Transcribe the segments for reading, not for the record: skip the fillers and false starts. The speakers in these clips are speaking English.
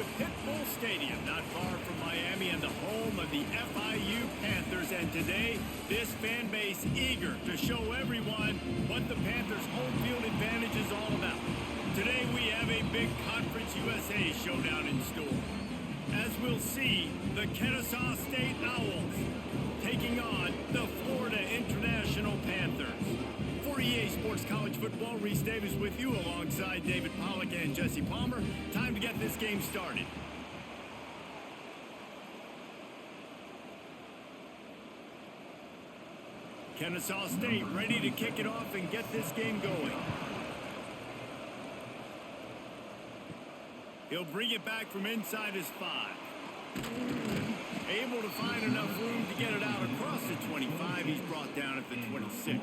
to Pitbull Stadium, not far from Miami and the home of the FIU Panthers. And today, this fan base eager to show everyone what the Panthers' home field advantage is all about. Today, we have a big Conference USA showdown in store. As we'll see, the Kennesaw State Owls taking on the Florida International Panthers. For EA Sports College Football, Reese Davis with you alongside David Pollack and Jesse Palmer. Time to get this game started. Kennesaw State ready to kick it off and get this game going. He'll bring it back from inside his 5. Able to find enough room to get it out across the 25. He's brought down at the 26.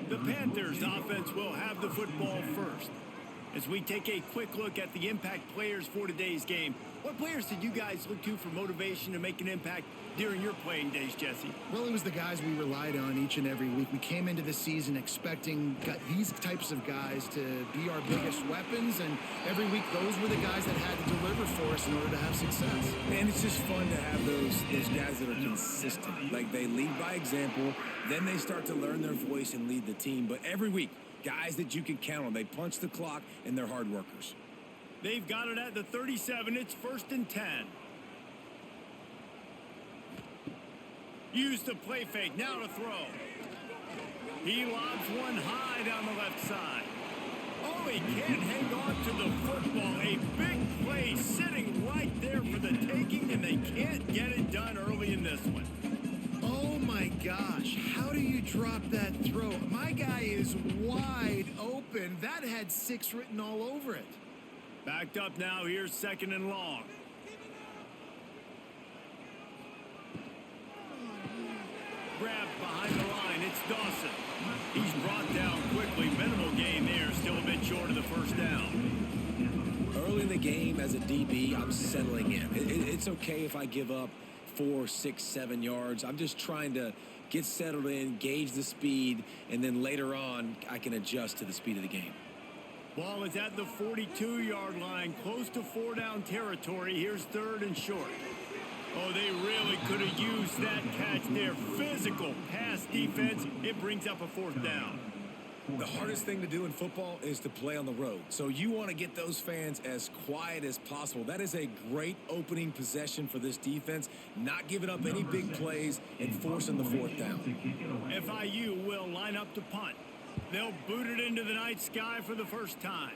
The Panthers offense will have the football first. As we take a quick look at the impact players for today's game, what players did you guys look to for motivation to make an impact during your playing days, Jesse? Well, it was the guys we relied on each and every week. We came into the season expecting these types of guys to be our biggest weapons, and every week those were the guys that had to deliver for us in order to have success. Man, it's just fun to have those guys that are consistent. Like, they lead by example, then they start to learn their voice and lead the team. But every week, guys that you can count on. They punch the clock, and they're hard workers. They've got it at the 37. It's 1st and 10. Use the play fake. Now to throw. He lobs one high down the left side. Oh, he can't hang on to the football. A big play sitting right there for the taking, and they can't get it done early in this one. Oh my gosh, how do you drop that throw? My guy is wide open. That had 6 written all over it. Backed up now. Here's 2nd and long. Grabbed behind the line. It's Dawson. He's brought down quickly. Minimal gain there. Still a bit short of the first down. Early in the game as a DB, I'm settling in. It's okay if I give up 4, 6, 7 yards. I'm just trying to get settled in, gauge the speed, and then later on, I can adjust to the speed of the game. Ball is at the 42-yard line, close to 4-down territory. Here's 3rd and short. Oh, they really could have used that catch there. Physical pass defense. It brings up a 4th down. The hardest thing to do in football is to play on the road. So you want to get those fans as quiet as possible. That is a great opening possession for this defense. Not giving up any big plays and forcing the 4th down. FIU will line up to punt. They'll boot it into the night sky for the first time.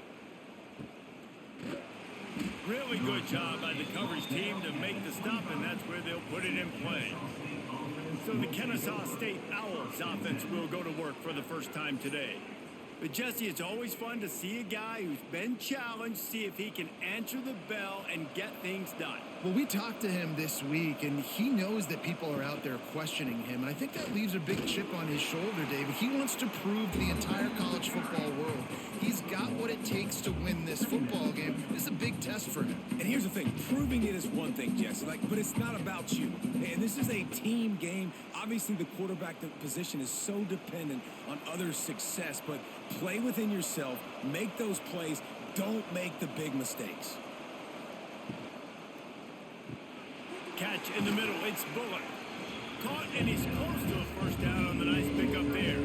Really good job by the coverage team to make the stop, and that's where they'll put it in play. So the Kennesaw State Owls offense will go to work for the first time today. But Jesse, it's always fun to see a guy who's been challenged, see if he can answer the bell and get things done. Well, we talked to him this week, and he knows that people are out there questioning him. And I think that leaves a big chip on his shoulder, David. He wants to prove to the entire college football world he's got what it takes to win this football game. This is a big test for him. And here's the thing. Proving it is one thing, Jesse, but it's not about you. And this is a team game. Obviously, the quarterback position is so dependent on others' success, but play within yourself, make those plays, don't make the big mistakes. Catch in the middle, it's Bullock. Caught, and he's close to a 1st down on the nice pickup there.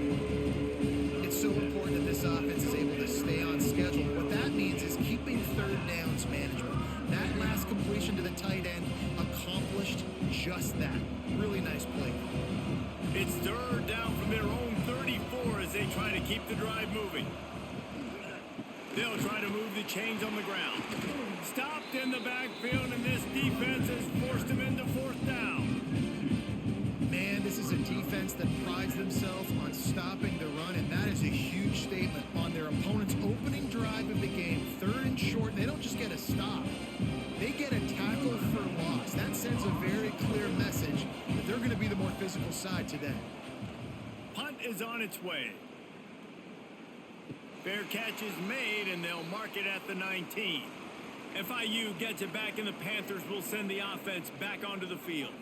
It's so important that this offense is able to stay on schedule. What that means is keeping 3rd downs manageable. That last completion to the tight end accomplished just that. Really nice play. It's 3rd down from their own 34 as they try to keep the drive moving. They'll try to move the chains on the ground. Stopped in the backfield, and this defense has forced him into 4th down. Man, this is a defense that prides themselves on stopping the run, and that is a huge statement on their opponent's opening drive of the game. 3rd and short, they don't just get a stop. They get a tackle for loss. That sends a very clear message that they're going to be the more physical side today. Punt is on its way. Fair catch is made, and they'll mark it at the 19. FIU gets it back, and the Panthers will send the offense back onto the field.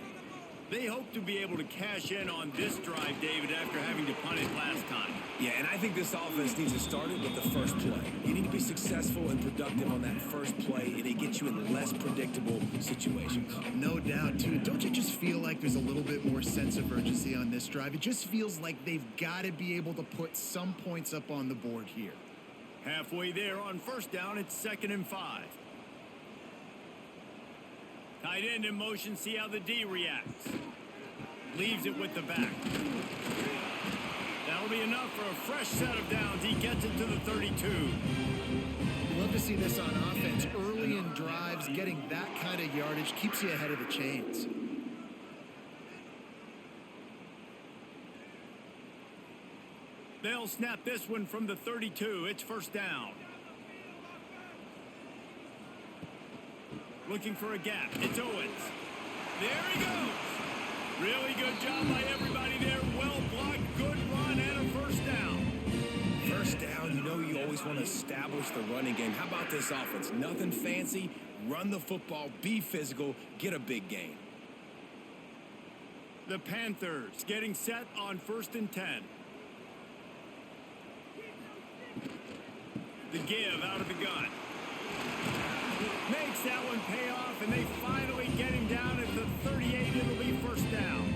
They hope to be able to cash in on this drive, David, after having to punt it last time. Yeah, and I think this offense needs to start it with the first play. You need to be successful and productive on that first play, and it gets you in less predictable situations. No doubt, too. Don't you just feel like there's a little bit more sense of urgency on this drive? It just feels like they've got to be able to put some points up on the board here. Halfway there on first down, it's 2nd and 5. Tight end in motion, see how the D reacts. Leaves it with the back. That'll be enough for a fresh set of downs. He gets it to the 32. Love to see this on offense. Early in drives, getting that kind of yardage keeps you ahead of the chains. They'll snap this one from the 32. It's first down. Looking for a gap. It's Owens. There he goes. Really good job by everybody there. Well blocked, good run, and a first down. First down, you know you always want to establish the running game. How about this offense? Nothing fancy. Run the football, be physical, get a big gain. The Panthers getting set on 1st and 10. The give out of the gun. Makes that one pay off, and they finally get him down at the 38. It'll be first down.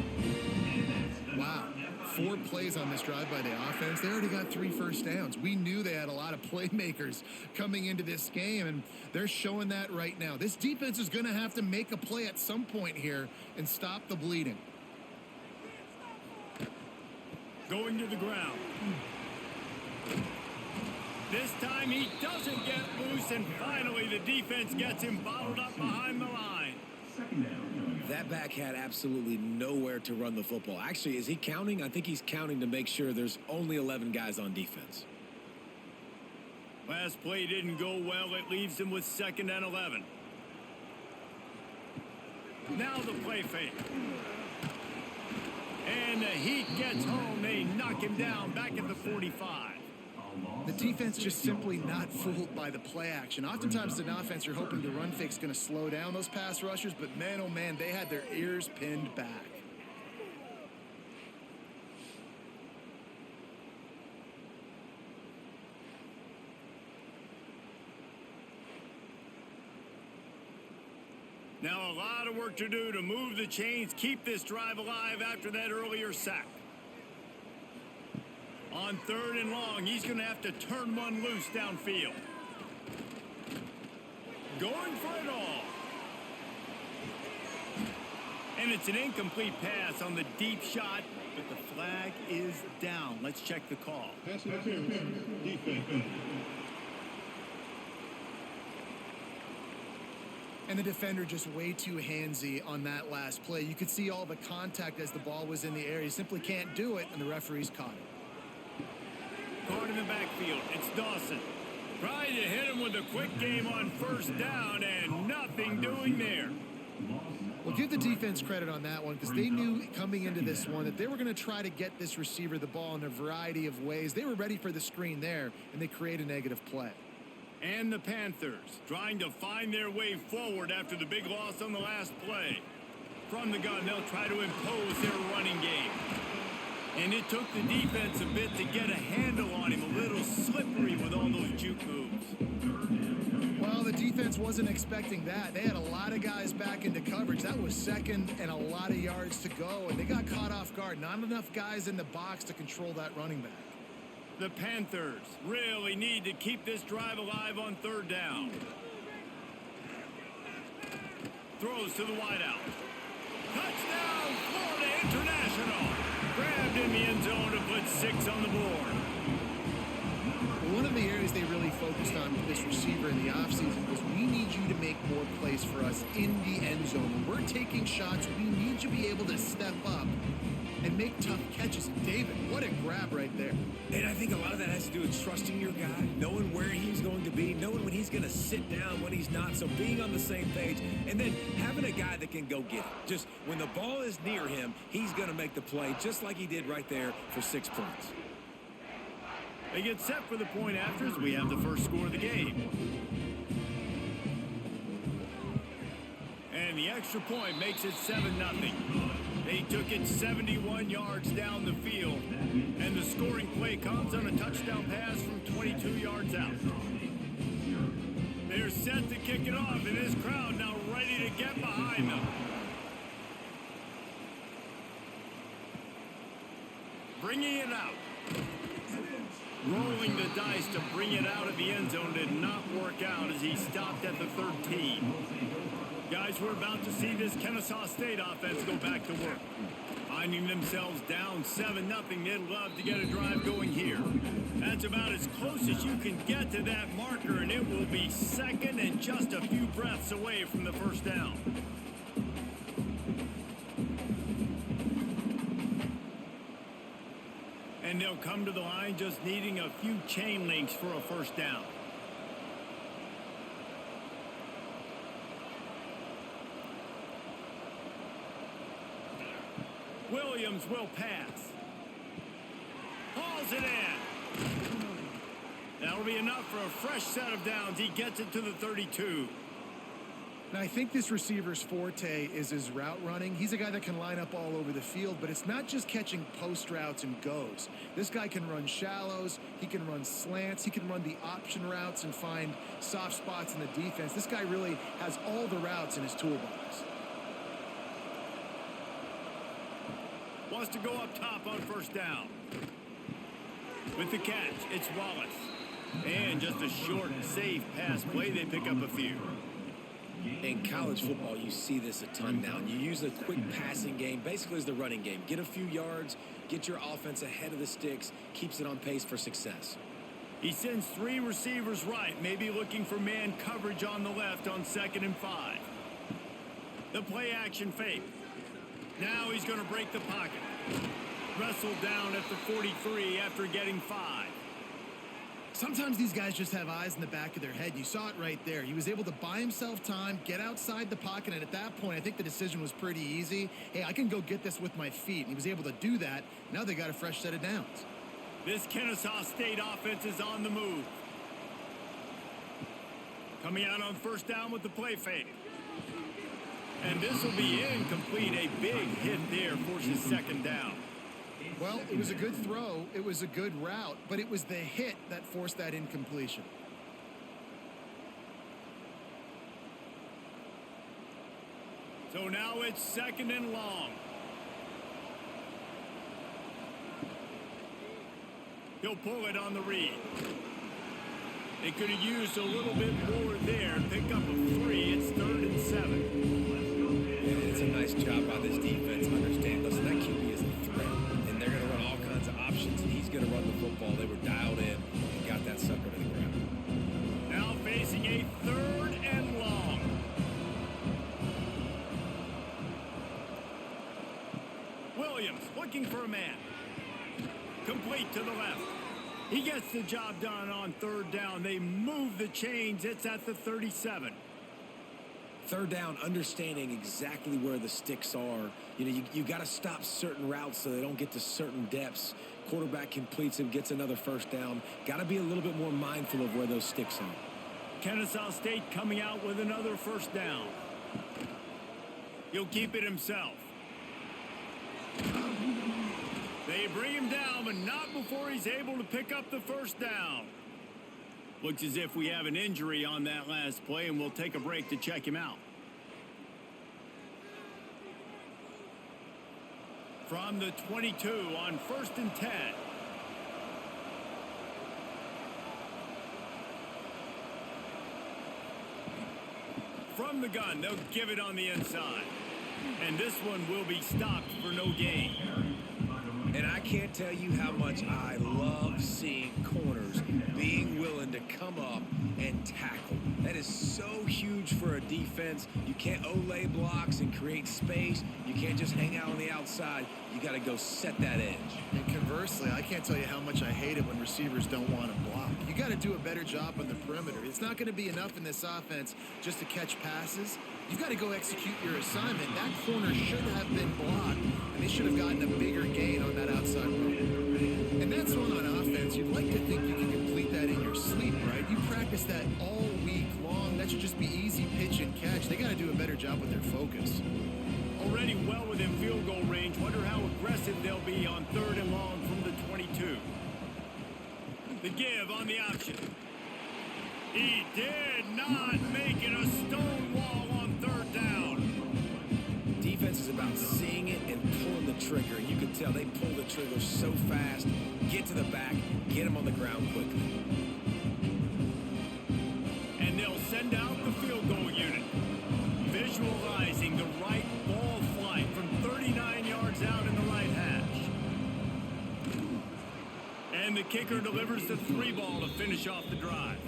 Wow. 4 plays on this drive by the offense. They already got 3 first downs. We knew they had a lot of playmakers coming into this game, and they're showing that right now. This defense is going to have to make a play at some point here and stop the bleeding. Going to the ground. This time he doesn't get loose, and finally the defense gets him bottled up behind the line. That back had absolutely nowhere to run the football. Actually, is he counting? I think he's counting to make sure there's only 11 guys on defense. Last play didn't go well. It leaves him with 2nd and 11. Now the play fake. And the Heat gets home. They knock him down back at the 45. The defense just simply not fooled by the play action. Oftentimes, an offense, you're hoping the run fake's going to slow down those pass rushers, but man, oh man, they had their ears pinned back. Now a lot of work to do to move the chains, keep this drive alive after that earlier sack. On 3rd and long, he's going to have to turn one loose downfield. Going for it all. And it's an incomplete pass on the deep shot, but the flag is down. Let's check the call. Pass interference, defense. And the defender just way too handsy on that last play. You could see all the contact as the ball was in the air. He simply can't do it, and the referees caught it. Caught in the backfield. It's Dawson. Trying to hit him with a quick game on first down, and nothing doing there. Well, give the defense credit on that one, because they knew coming into this one that they were going to try to get this receiver the ball in a variety of ways. They were ready for the screen there, and they create a negative play. And the Panthers trying to find their way forward after the big loss on the last play. From the gun, they'll try to impose their running game. And it took the defense a bit to get a handle on him. A little slippery with all those juke moves. Well, the defense wasn't expecting that. They had a lot of guys back into coverage. That was 2nd and a lot of yards to go, and they got caught off guard. Not enough guys in the box to control that running back. The Panthers really need to keep this drive alive on 3rd down. Throws to the wideout. Touchdown, Florida International. Grabbed in the end zone to put 6 on the board. One of the areas they really focused on with this receiver in the offseason was we need you to make more plays for us in the end zone. When we're taking shots, we need you to be able to step up and make tough catches. David, what a grab right there. And I think a lot of that has to do with trusting your guy, knowing where he's going to be, knowing when he's going to sit down, when he's not. So being on the same page, and then having a guy that can go get it. Just when the ball is near him, he's going to make the play, just like he did right there for 6 points. They get set for the point afters. We have the first score of the game. And the extra point makes it 7-0. They took it 71 yards down the field, and the scoring play comes on a touchdown pass from 22 yards out. They're set to kick it off, and this crowd now ready to get behind them. Bringing it out. Rolling the dice to bring it out of the end zone did not work out as he stopped at the 13. Guys, we're about to see this Kennesaw State offense go back to work. Finding themselves down 7-0, they'd love to get a drive going here. That's about as close as you can get to that marker, and it will be second and just a few breaths away from the first down. And they'll come to the line just needing a few chain links for a first down. Williams will pass. Hauls it in. That'll be enough for a fresh set of downs. He gets it to the 32. Now, I think this receiver's forte is his route running. He's a guy that can line up all over the field, but it's not just catching post routes and goes. This guy can run shallows, he can run slants, he can run the option routes and find soft spots in the defense. This guy really has all the routes in his toolbox. Wants to go up top on first down. With the catch, it's Wallace. And just a short, safe pass play, they pick up a few. In college football, you see this a ton now. You use a quick passing game, basically as the running game. Get a few yards, get your offense ahead of the sticks, keeps it on pace for success. He sends 3 receivers right, maybe looking for man coverage on the left on 2nd and 5. The play action fake. Now he's going to break the pocket. Wrestled down at the 43 after getting 5. Sometimes these guys just have eyes in the back of their head. You saw it right there. He was able to buy himself time, get outside the pocket, and at that point, I think the decision was pretty easy. Hey, I can go get this with my feet. And he was able to do that. Now they got a fresh set of downs. This Kennesaw State offense is on the move. Coming out on first down with the play fake. And this will be incomplete. A big hit there forces 2nd down. Well, it was a good throw. It was a good route, but it was the hit that forced that incompletion. So now it's 2nd and long. He'll pull it on the read. They could have used a little bit more there. Pick up a 3. It's 3rd and 7. And it's a nice job by this defense. Understand, listen, that QB is a threat. And they're going to run all kinds of options, and he's going to run the football. They were dialed in and got that sucker to the ground. Now facing a 3rd and long. Williams looking for a man. Complete to the left. He gets the job done on 3rd down. They move the chains. It's at the 37. 3rd down, understanding exactly where the sticks are. You know, you got to stop certain routes so they don't get to certain depths. Quarterback completes it, gets another first down. Got to be a little bit more mindful of where those sticks are. Kennesaw State coming out with another first down. He'll keep it himself. They bring him down, but not before he's able to pick up the first down. Looks as if we have an injury on that last play, and we'll take a break to check him out. From the 22 on 1st and 10. From the gun, they'll give it on the inside. And this one will be stopped for no gain. And I can't tell you how much I love seeing corners being willing to come up and tackle. That is so huge for a defense. You can't olay blocks and create space. You can't just hang out on the outside. You got to go set that edge. And conversely, I can't tell you how much I hate it when receivers don't want to block. You got to do a better job on the perimeter. It's not going to be enough in this offense just to catch passes. You've got to go execute your assignment. That corner should have been blocked, and they should have gotten a bigger gain on that outside run. And that's one on offense. You'd like to think you can complete that in your sleep, right? You practice that all week long. That should just be easy pitch and catch. They got to do a better job with their focus. Already well within field goal range. Wonder how aggressive they'll be on 3rd and long from the 22. The give on the option. He did not make it a stone wall on 3rd down. Defense is about seeing it and pulling the trigger. And you can tell they pull the trigger so fast, get to the back, get him on the ground quickly. And they'll send out the field goal unit. Visualizing the right ball flight from 39 yards out in the right hash. And the kicker delivers the 3 ball to finish off the drive.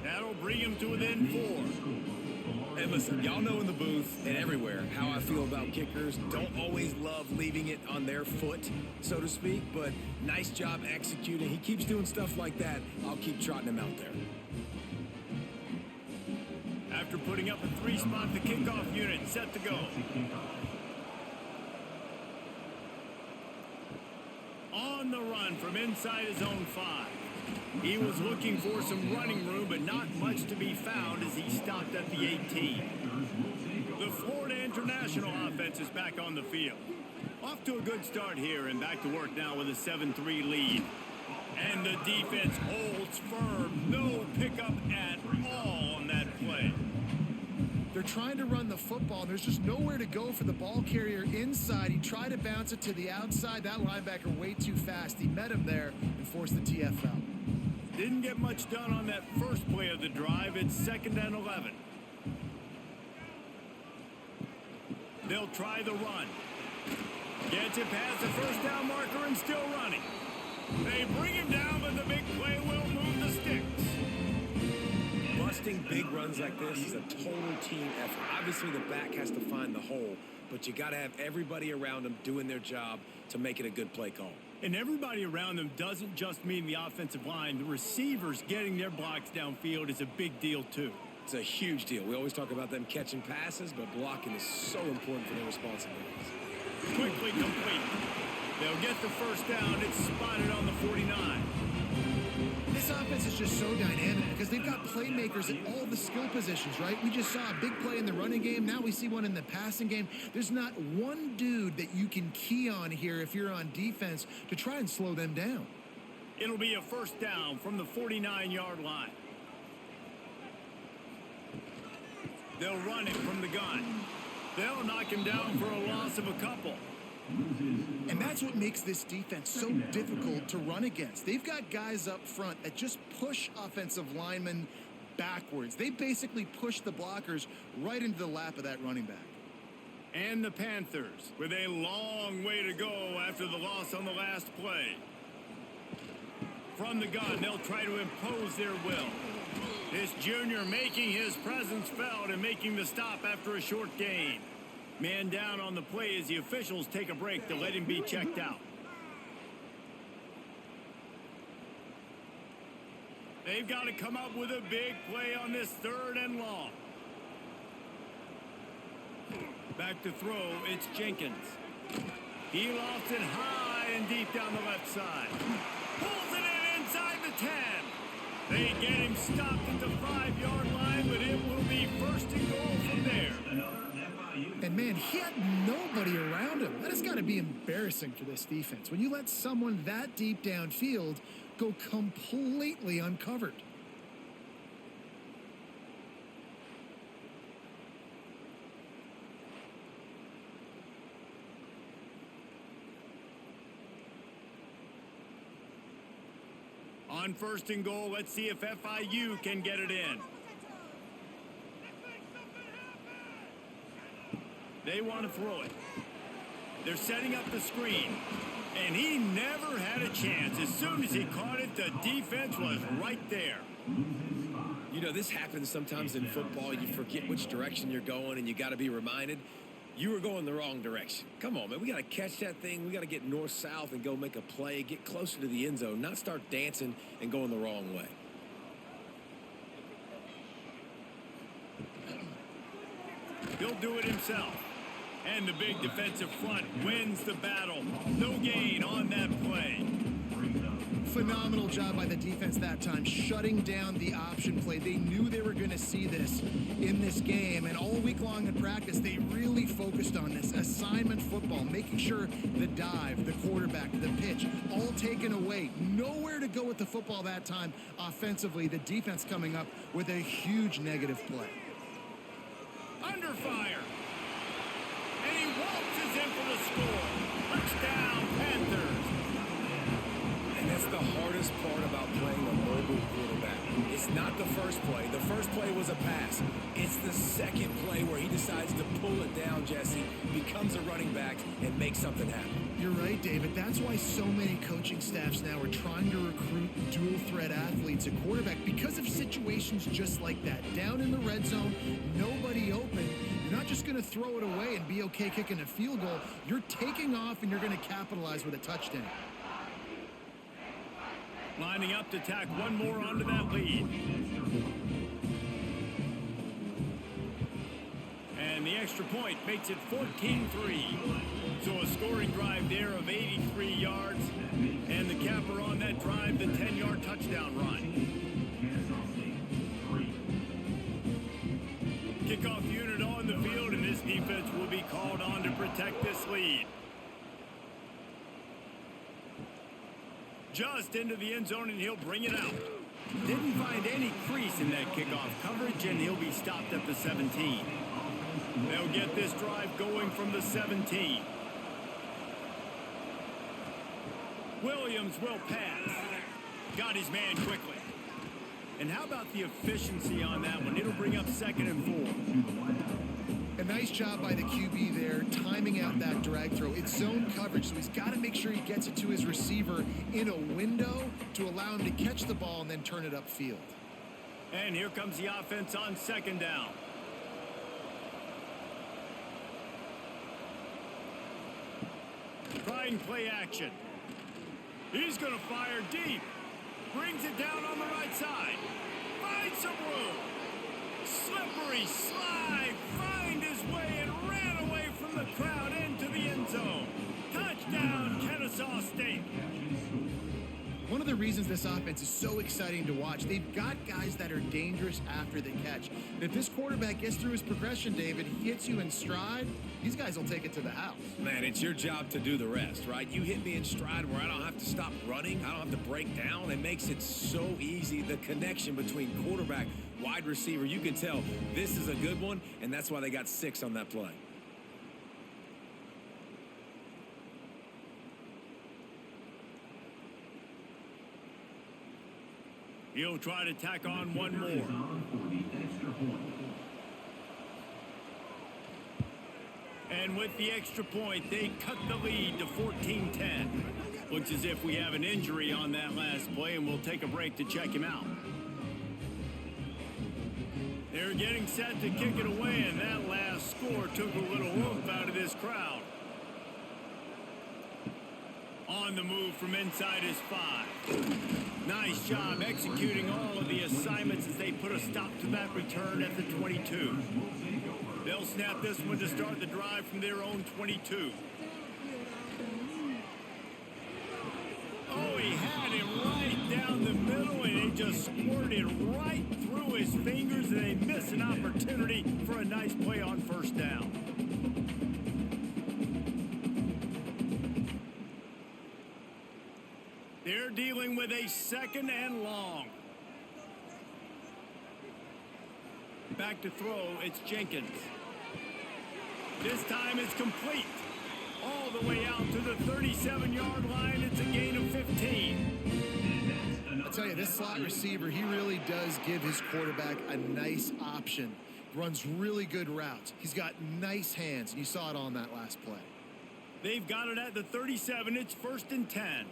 That'll bring him to within 4. And listen, y'all know in the booth and everywhere how I feel about kickers. Don't always love leaving it on their foot, so to speak, but nice job executing. He keeps doing stuff like that. I'll keep trotting him out there. After putting up a 3-spot, the kickoff unit set to go. On the run from inside his own 5. He was looking for some running room, but not much to be found as he stopped at the 18. The Florida International offense is back on the field. Off to a good start here and back to work now with a 7-3 lead. And the defense holds firm. No pickup at all on that play. They're trying to run the football. There's just nowhere to go for the ball carrier inside. He tried to bounce it to the outside. That linebacker way too fast. He met him there and forced the TFL. Didn't get much done on that first play of the drive. It's 2nd and 11. They'll try the run. Gets it past the 1st down marker and still running. They bring him down, but the big play will move the sticks. Busting big runs like this is a total team effort. Obviously, the back has to find the hole, but you got to have everybody around them doing their job to make it a good play call. And everybody around them doesn't just mean the offensive line. The receivers getting their blocks downfield is a big deal, too. It's a huge deal. We always talk about them catching passes, but blocking is so important for their responsibilities. Quickly complete. They'll get the 1st down. It's spotted on the 49. This offense is just so dynamic because they've got playmakers at all the skill positions, right? We just saw a big play in the running game. Now we see one in the passing game. There's not one dude that you can key on here if you're on defense to try and slow them down. It'll be a 1st down from the 49-yard line. They'll run it from the gun. They'll knock him down for a loss of a couple. And that's what makes this defense so difficult to run against. They've got guys up front that just push offensive linemen backwards. They basically push the blockers right into the lap of that running back. And the Panthers with a long way to go after the loss on the last play. From the gun, they'll try to impose their will. This junior making his presence felt and making the stop after a short gain. Man down on the play as the officials take a break to let him be checked out. They've got to come up with a big play on this 3rd and long. Back to throw, it's Jenkins. He lofts it high and deep down the left side. Pulls it in inside the 10. They get him stopped at the 5-yard line, but it will be 1st and goal from there. And, man, he had nobody around him. That has got to be embarrassing for this defense. When you let someone that deep downfield go completely uncovered. On 1st and goal, let's see if FIU can get it in. They want to throw it. They're setting up the screen. And he never had a chance. As soon as he caught it, the defense was right there. You know, this happens sometimes in football. You forget which direction you're going, and you got to be reminded you were going the wrong direction. Come on, man. We got to catch that thing. We got to get north-south and go make a play, get closer to the end zone, not start dancing and going the wrong way. He'll do it himself. And the big defensive front wins the battle. No gain on that play. Phenomenal job by the defense that time, shutting down the option play. They knew they were going to see this in this game, and all week long in practice, they really focused on this assignment football, making sure the dive, the quarterback, the pitch, all taken away. Nowhere to go with the football that time offensively. The defense coming up with a huge negative play. Under fire. And he waltzes in for the score. Touchdown, Panthers. And that's the hardest part about playing a mobile quarterback. It's not the first play. The first play was a pass. It's the second play where he decides to pull it down, Jesse, becomes a running back, and makes something happen. You're right, David. That's why so many coaching staffs now are trying to recruit dual-threat athletes at quarterback because of situations just like that. Down in the red zone, nobody open. You're not just going to throw it away and be okay kicking a field goal. You're taking off, and you're going to capitalize with a touchdown. Lining up to tack one more onto that lead. And the extra point makes it 14-3. So a scoring drive there of 83 yards. And the capper on that drive, the 10-yard touchdown run. Kickoff unit on the field, and this defense will be called on to protect this lead. Just into the end zone, and he'll bring it out. Didn't find any crease in that kickoff coverage, and he'll be stopped at the 17. They'll get this drive going from the 17. Williams will pass. Got his man quickly. And how about the efficiency on that one? It'll bring up 2nd and 4. A nice job by the QB there, timing out that drag throw. It's zone coverage, so he's got to make sure he gets it to his receiver in a window to allow him to catch the ball and then turn it upfield. And here comes the offense on 2nd down. Trying play action. He's going to fire deep. Brings it down on the right side. Finds some room. Slippery slide. Find his way and ran away from the crowd into the end zone. Touchdown, Kennesaw State. One of the reasons this offense is so exciting to watch, they've got guys that are dangerous after the catch. And if this quarterback gets through his progression, David, he hits you in stride, these guys will take it to the house. Man, it's your job to do the rest, right? You hit me in stride where I don't have to stop running. I don't have to break down. It makes it so easy. The connection between quarterback, wide receiver, you can tell this is a good one, and that's why they got 6 on that play. He'll try to tack on one more. And with the extra point, they cut the lead to 14-10. Looks as if we have an injury on that last play, and we'll take a break to check him out. They're getting set to kick it away, and that last score took a little oomph out of this crowd. On the move from inside his 5. Nice job executing all of the assignments as they put a stop to that return at the 22. They'll snap this one to start the drive from their own 22. Oh, he had him right down the middle, and he just squirted right through his fingers, and they miss an opportunity for a nice play on 1st down. They're dealing with a 2nd and long. Back to throw, it's Jenkins. This time it's complete. All the way out to the 37-yard line. It's a gain of 15. I'll tell you, this slot receiver, he really does give his quarterback a nice option. Runs really good routes. He's got nice hands, and you saw it on that last play. They've got it at the 37. It's 1st and 10.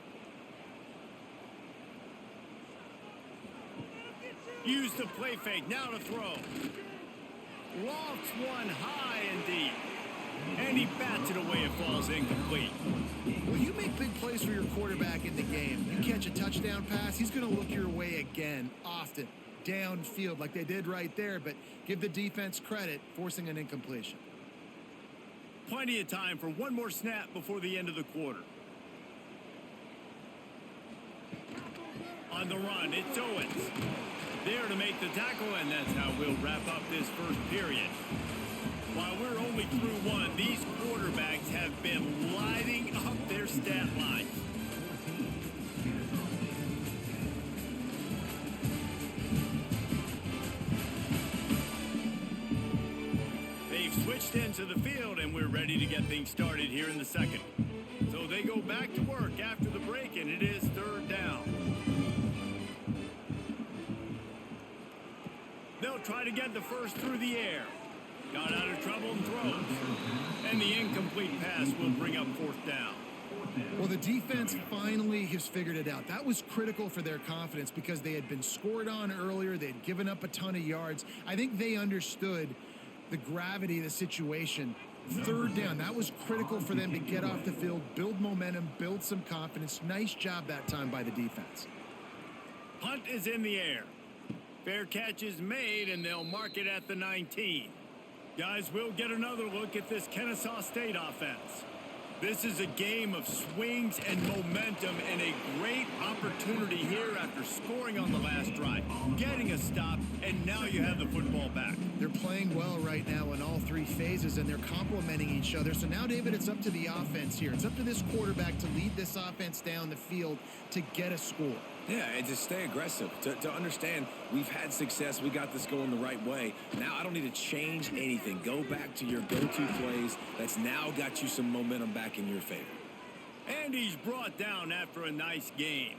Use the play fake. Now to throw. Lofts one high and deep. And he bats it away. It falls incomplete. Well, you make big plays for your quarterback in the game. You catch a touchdown pass, he's going to look your way again, often, downfield like they did right there. But give the defense credit, forcing an incompletion. Plenty of time for one more snap before the end of the quarter. On the run, it's Owens. There to make the tackle, and that's how we'll wrap up this first period. While we're only through one, these quarterbacks have been lighting up their stat lines. They've switched into the field, and we're ready to get things started here in the second. So they go back to work after the break, and it is third down. They'll try to get the first through the air. Got out of trouble and throws. And the incomplete pass will bring up fourth down. Well, the defense finally has figured it out. That was critical for their confidence because they had been scored on earlier. They had given up a ton of yards. I think they understood the gravity of the situation. Third down, that was critical for them to get off the field, build momentum, build some confidence. Nice job that time by the defense. Punt is in the air. Fair catch is made, and they'll mark it at the 19. Guys, we'll get another look at this Kennesaw State offense. This is a game of swings and momentum and a great opportunity here after scoring on the last drive, getting a stop, and now you have the football back. They're playing well right now in all three phases, and they're complementing each other. So now, David, it's up to the offense here. It's up to this quarterback to lead this offense down the field to get a score. Yeah, and to stay aggressive, to understand we've had success, we got this going the right way. Now I don't need to change anything. Go back to your go-to plays. That's now got you some momentum back in your favor. And he's brought down after a nice game.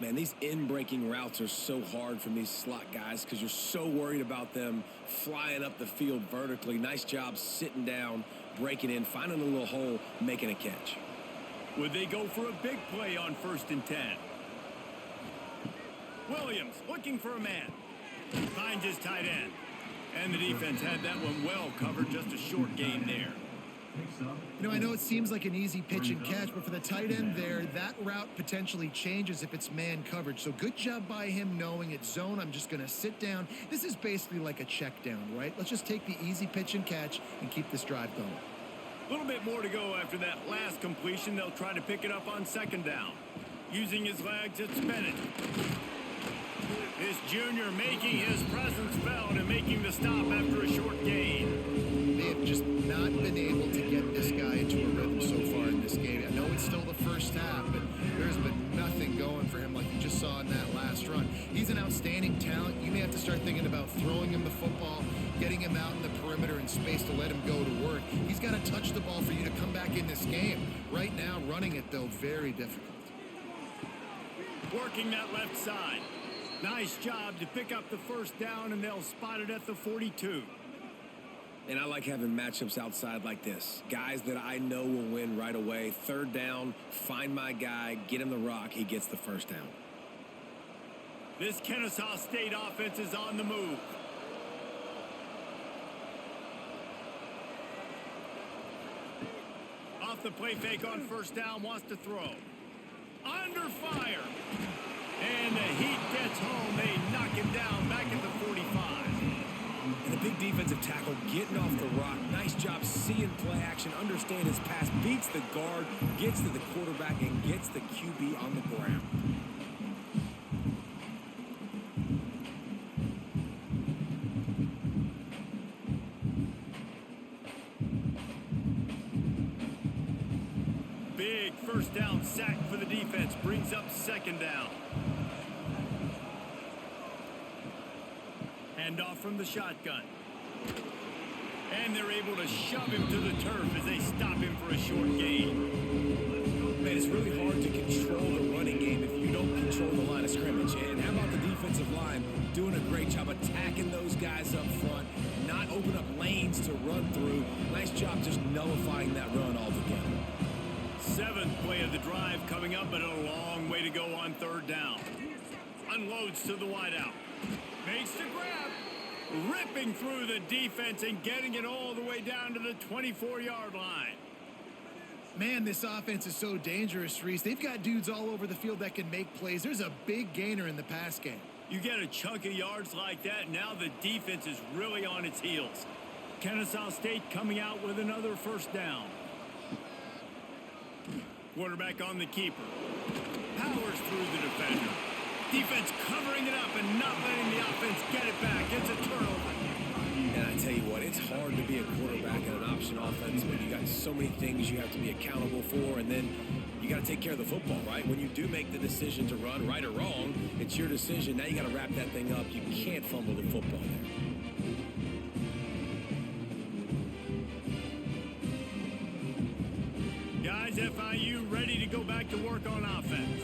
Man, these in-breaking routes are so hard from these slot guys because you're so worried about them flying up the field vertically. Nice job sitting down, breaking in, finding a little hole, making a catch. Would they go for a big play on 1st and 10? Williams looking for a man. Finds his tight end. And the defense had that one well covered. Just a short gain there. You know, I know it seems like an easy pitch and catch, but for the tight end there, that route potentially changes if it's man coverage. So good job by him knowing it's zone. I'm just going to sit down. This is basically like a check down, right? Let's just take the easy pitch and catch and keep this drive going. A little bit more to go after that last completion. They'll try to pick it up on 2nd down. Using his legs, it's Bennett. This junior making his presence felt and making the stop after a short gain. They have just not been able to get this guy into a rhythm so far in this game. I know it's still the first half, but there's been nothing going for him like you just saw in that last run. He's an outstanding talent. You may have to start thinking about throwing him the football, getting him out in the perimeter in space to let him go to work. He's got to touch the ball for you to come back in this game. Right now, running it, though, very difficult. Working that left side. Nice job to pick up the 1st down, and they'll spot it at the 42. And I like having matchups outside like this. Guys that I know will win right away. 3rd down, find my guy, get him the rock, he gets the 1st down. This Kennesaw State offense is on the move. Off the play fake on 1st down, wants to throw. Under fire. And the heat gets home. They knock him down back at the 45. And a big defensive tackle getting off the rock. Nice job seeing play action, understand his pass, beats the guard, gets to the quarterback, and gets the QB on the ground. Big 1st down sack for the defense. Brings up 2nd down. Handoff from the shotgun. And they're able to shove him to the turf as they stop him for a short gain. Man, it's really hard to control the running game if you don't control the line of scrimmage. And how about the defensive line doing a great job attacking those guys up front, not open up lanes to run through. Nice job just nullifying that run altogether. 7th play of the drive coming up, but a long way to go on 3rd down. Unloads to the wideout. Makes the grab. Ripping through the defense and getting it all the way down to the 24-yard line. Man, this offense is so dangerous, Reese. They've got dudes all over the field that can make plays. There's a big gainer in the pass game. You get a chunk of yards like that, now the defense is really on its heels. Kennesaw State coming out with another 1st down. Quarterback on the keeper. powers through the defender. Defense covering it up and not letting the offense get it back. It's a turnover. And I tell you what, it's hard to be a quarterback in an option offense when you got so many things you have to be accountable for, and then you got to take care of the football, right? When you do make the decision to run, right or wrong, it's your decision. Now you got to wrap that thing up. You can't fumble the football there. Guys, FIU ready to go back to work on offense.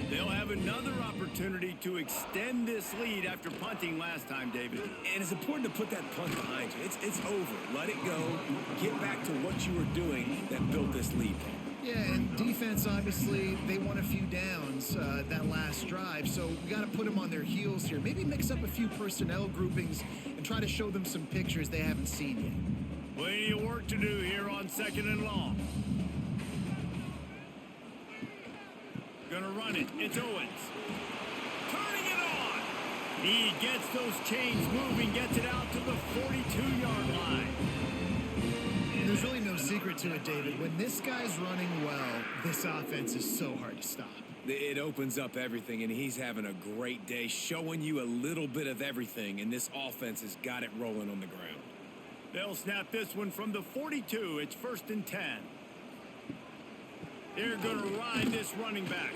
They'll have another opportunity to extend this lead after punting last time, David. And it's important to put that punt behind you. It's over. Let it go. Get back to what you were doing that built this lead. Yeah, and defense, obviously, they won a few downs that last drive, so we got to put them on their heels here. Maybe mix up a few personnel groupings and try to show them some pictures they haven't seen yet. Plenty of work to do here on 2nd and long. Gonna run it. It's Owens. Turning it on. He gets those chains moving, gets it out to the 42-yard line. There's really no secret to it, David. When this guy's running well, this offense is so hard to stop. It opens up everything, and he's having a great day, showing you a little bit of everything, and this offense has got it rolling on the ground. They'll snap this one from the 42. It's 1st and 10. They're going to ride this running back.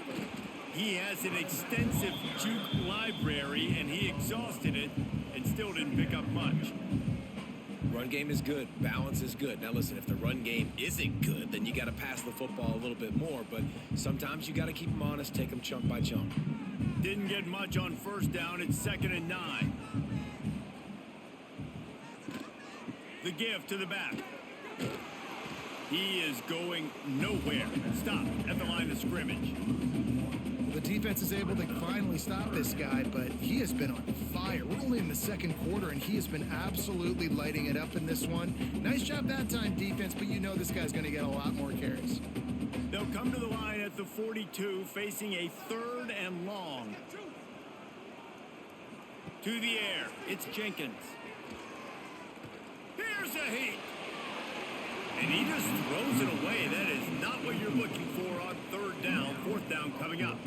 He has an extensive juke library, and he exhausted it and still didn't pick up much. Run game is good. Balance is good. Now, listen, if the run game isn't good, then you got to pass the football a little bit more. But sometimes you got to keep them honest, take them chunk by chunk. Didn't get much on 1st down. It's 2nd and 9. The give to the back. He is going nowhere. Stop at the line of scrimmage. The defense is able to finally stop this guy, but he has been on fire. We're only in the 2nd quarter, and he has been absolutely lighting it up in this one. Nice job that time, defense, but you know this guy's going to get a lot more carries. They'll come to the line at the 42, facing a 3rd and long. To the air. It's Jenkins. Here's a heat. And he just throws it away. That is not what you're looking for on 3rd down. 4th down coming up.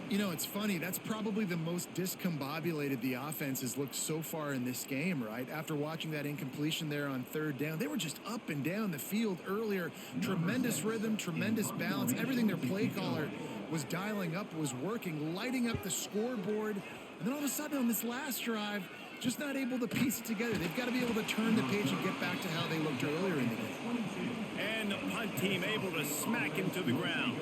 You know, it's funny. That's probably the most discombobulated the offense has looked so far in this game, right? After watching that incompletion there on 3rd down, they were just up and down the field earlier. Tremendous rhythm, tremendous balance. Everything their play caller was dialing up was working, lighting up the scoreboard. And then all of a sudden on this last drive, just not able to piece it together. They've got to be able to turn the page and get back to how they looked earlier in the game. And the punt team able to smack him to the ground.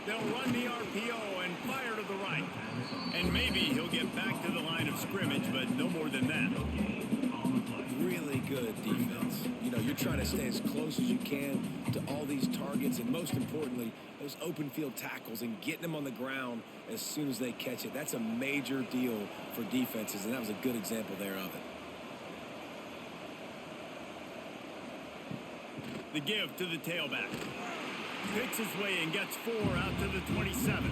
They'll run the RPO and fire to the right. And maybe he'll get back to the line of scrimmage, but no more than that. Really good defense. You know, you're trying to stay as close as you can to all these targets, and most importantly, those open field tackles and getting them on the ground as soon as they catch it. That's a major deal for defenses, and that was a good example there of it. The give to the tailback. Picks his way and gets 4 out to the 27.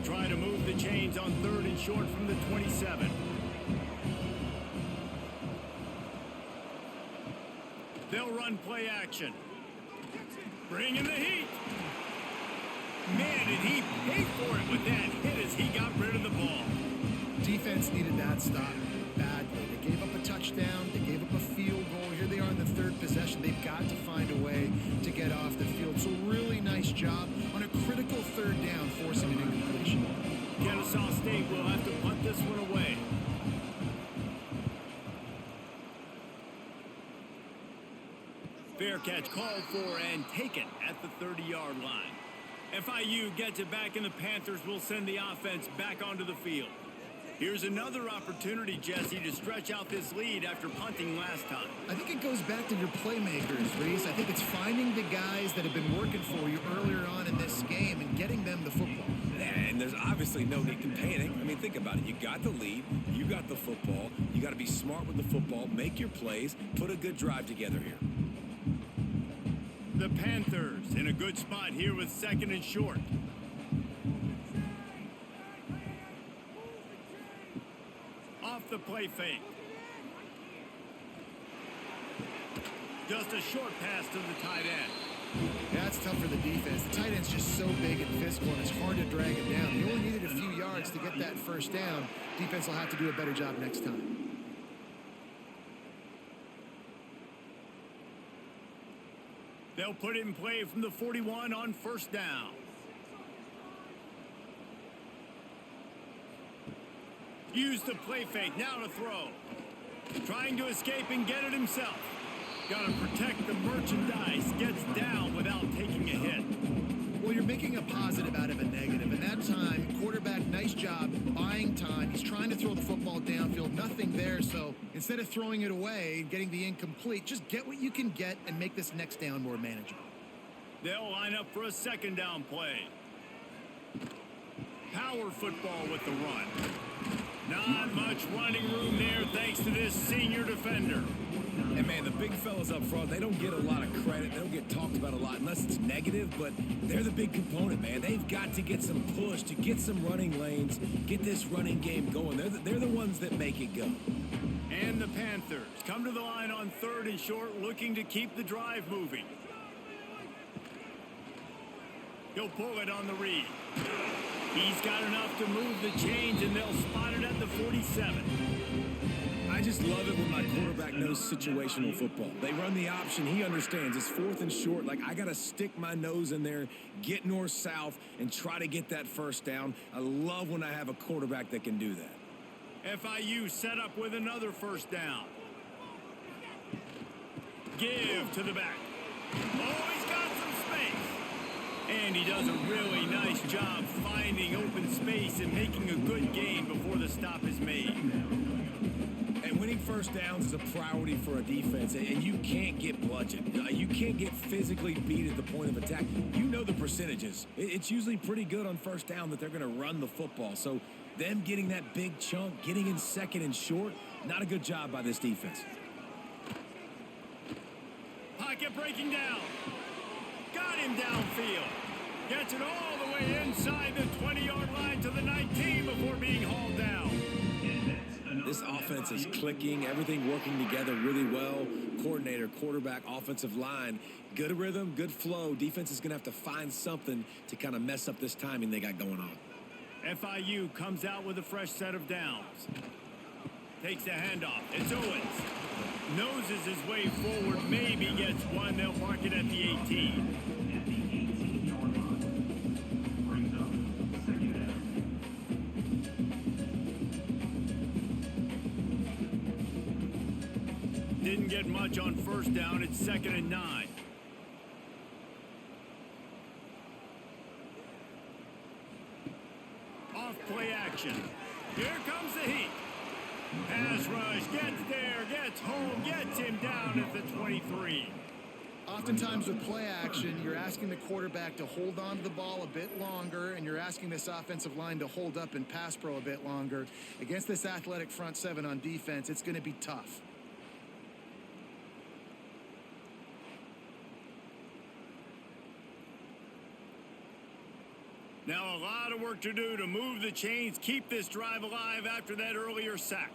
Try to move the chains on 3rd and short from the 27. They'll run play action. Bring in the heat. Man, did he pay for it with that hit as he got rid of the ball. Defense needed that stop badly. They gave up a touchdown. They gave up a field goal. Here they are in the 3rd possession. They've got to find a way to get off the field. So really nice job on a critical 3rd down, forcing an incompletion. Kennesaw State will have to punt this one away. Fair catch called for and taken at the 30-yard line. FIU gets it back, and the Panthers will send the offense back onto the field. Here's another opportunity, Jesse, to stretch out this lead after punting last time. I think it goes back to your playmakers, Reese. I think it's finding the guys that have been working for you earlier on in this game and getting them the football. And there's obviously no need to panic. I mean, think about it. You got the lead. You got the football. You got to be smart with the football. Make your plays. Put a good drive together here. The Panthers in a good spot here with 2nd and short. Off the play fake. Just a short pass to the tight end. Yeah, it's tough for the defense. The tight end's just so big and physical, and it's hard to drag him down. He only needed a few yards to get that first down. Defense will have to do a better job next time. They'll put it in play from the 41 on 1st down. Use the play fake. Now to throw. Trying to escape and get it himself. Got to protect the merchandise. Gets down without taking a hit. Well, you're making a positive out of a negative. And that time, quarterback, nice job buying time. He's trying to throw the football downfield. Nothing there. So instead of throwing it away and getting the incomplete, just get what you can get and make this next down more manageable. They'll line up for a 2nd down play. Power football with the run. Not much running room there thanks to this senior defender. And, man, the big fellas up front, they don't get a lot of credit. They don't get talked about a lot unless it's negative, but they're the big component, man. They've got to get some push, to get some running lanes, get this running game going. They're the ones that make it go. And the Panthers come to the line on 3rd and short, looking to keep the drive moving. He'll pull it on the read. He's got enough to move the chains, and they'll spot it at the 47. I just love it when my quarterback knows situational football. They run the option. He understands. It's 4th and short. Like, I got to stick my nose in there, get north-south, and try to get that first down. I love when I have a quarterback that can do that. FIU set up with another 1st down. Give to the back. Oh, he's got some space. And he does a really nice job finding open space and making a good gain before the stop is made. And winning 1st downs is a priority for a defense, and you can't get bludgeoned. You can't get physically beat at the point of attack. You know the percentages. It's usually pretty good on 1st down that they're going to run the football. So them getting that big chunk, getting in 2nd and short, not a good job by this defense. Pocket breaking down. Got him downfield. Gets it all the way inside the 20-yard line to the 19 before being hauled down. This offense is clicking, everything working together really well. Coordinator, quarterback, offensive line, good rhythm, good flow. Defense is going to have to find something to kind of mess up this timing they got going on. FIU comes out with a fresh set of downs. Takes the handoff. It's Owens. Noses his way forward, maybe gets one. They'll mark it at the 18. Didn't get much on 1st down. It's 2nd and 9. Off play action. Here comes the heat. Pass rush, gets there, gets home, gets him down at the 23. Oftentimes with play action, you're asking the quarterback to hold on to the ball a bit longer, and you're asking this offensive line to hold up in pass pro a bit longer. Against this athletic front 7 on defense, it's going to be tough. Now a lot of work to do to move the chains, keep this drive alive after that earlier sack.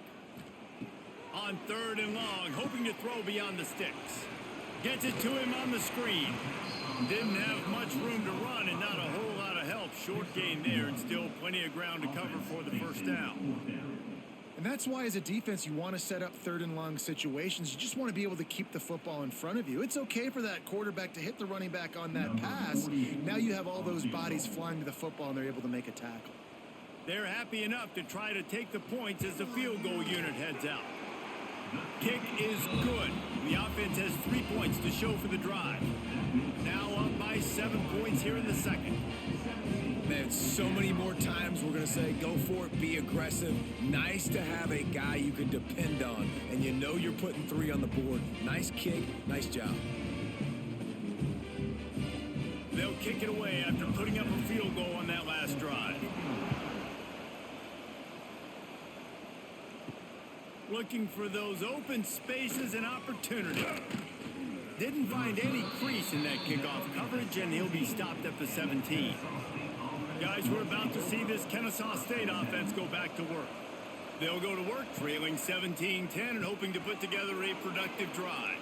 On 3rd and long, hoping to throw beyond the sticks. Gets it to him on the screen. Didn't have much room to run and not a whole lot of help. Short gain there and still plenty of ground to cover for the 1st down. And that's why, as a defense, you want to set up 3rd and long situations. You just want to be able to keep the football in front of you. It's okay for that quarterback to hit the running back on that pass. Now you have all those bodies flying to the football, and they're able to make a tackle. They're happy enough to try to take the points as the field goal unit heads out. Kick is good. The offense has 3 points to show for the drive. Now up by 7 points here in the 2nd. Man, so many more times we're going to say, go for it, be aggressive. Nice to have a guy you can depend on, and you know you're putting 3 on the board. Nice kick, nice job. They'll kick it away after putting up a field goal on that last drive. Looking for those open spaces and opportunity. Didn't find any crease in that kickoff coverage, and he'll be stopped at the 17. Guys, we're about to see this Kennesaw State offense go back to work. They'll go to work trailing 17-10 and hoping to put together a productive drive.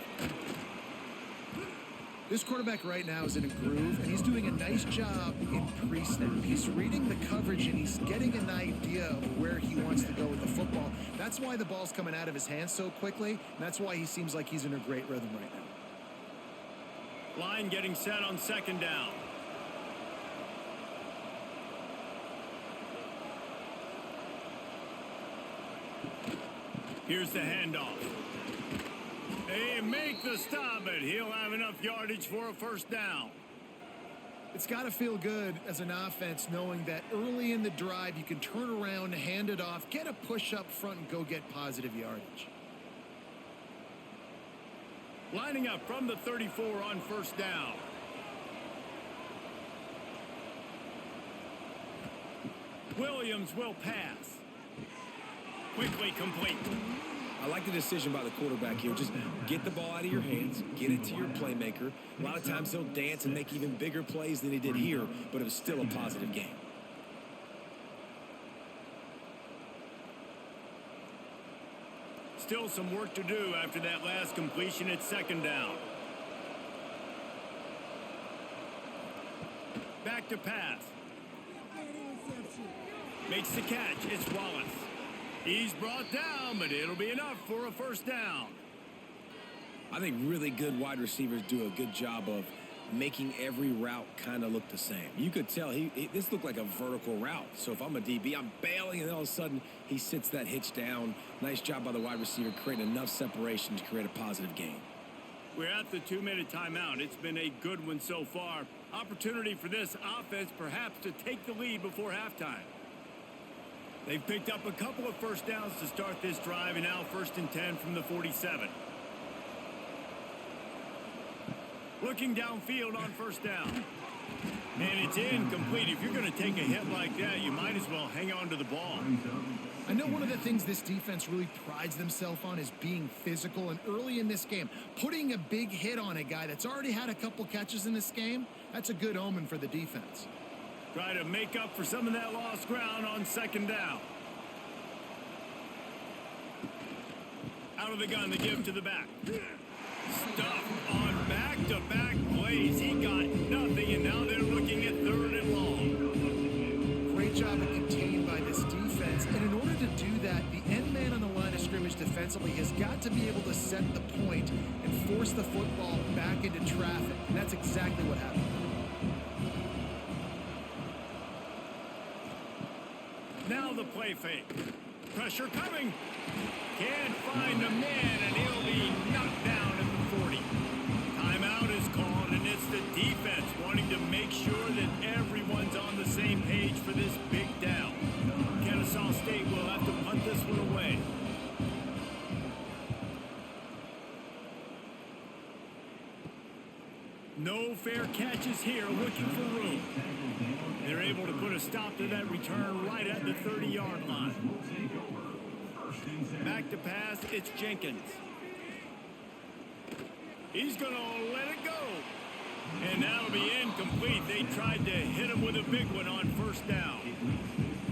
This quarterback right now is in a groove, and he's doing a nice job in pre-snap. He's reading the coverage, and he's getting an idea of where he wants to go with the football. That's why the ball's coming out of his hands so quickly, and that's why he seems like he's in a great rhythm right now. Line getting set on second down. Here's the handoff. They make the stop, but he'll have enough yardage for a first down. It's got to feel good as an offense knowing that early in the drive you can turn around, hand it off, get a push up front, and go get positive yardage. Lining up from the 34 on first down. Williams will pass. Quickly complete. I like the decision by the quarterback here. Just get the ball out of your hands, get it to your playmaker. A lot of times he'll dance and make even bigger plays than he did here, but it was still a positive game. Still some work to do after that last completion at second down. Back to pass. Makes the catch. It's Wallace. He's brought down, but it'll be enough for a first down. I think really good wide receivers do a good job of making every route kind of look the same. You could tell this looked like a vertical route. So if I'm a DB, I'm bailing, and all of a sudden he sits that hitch down. Nice job by the wide receiver, creating enough separation to create a positive gain. We're at the 2-minute timeout. It's been a good one so far. Opportunity for this offense perhaps to take the lead before halftime. They've picked up a couple of first downs to start this drive, and now 1st and 10 from the 47. Looking downfield on first down. And it's incomplete. If you're going to take a hit like that, you might as well hang on to the ball. I know one of the things this defense really prides themselves on is being physical, and early in this game, putting a big hit on a guy that's already had a couple catches in this game, that's a good omen for the defense. Try to make up for some of that lost ground on second down. Out of the gun, the give to the back. Stuff on back-to-back plays. He got nothing, and now they're looking at 3rd and long. Great job of contained by this defense, and in order to do that, the end man on the line of scrimmage defensively has got to be able to set the point and force the football back into traffic, and that's exactly what happened. Now the play fake. Pressure coming. Can't find a man, and he'll be knocked down at the 40. Timeout is called, and it's the defense wanting to make sure that everyone's on the same page for this big down. Kennesaw State will have to punt this one away. No fair catches here, looking for room. They're able to put a stop to that return right at the 30-yard line. Back to pass, it's Jenkins. He's going to let it go. And that'll be incomplete. They tried to hit him with a big one on first down.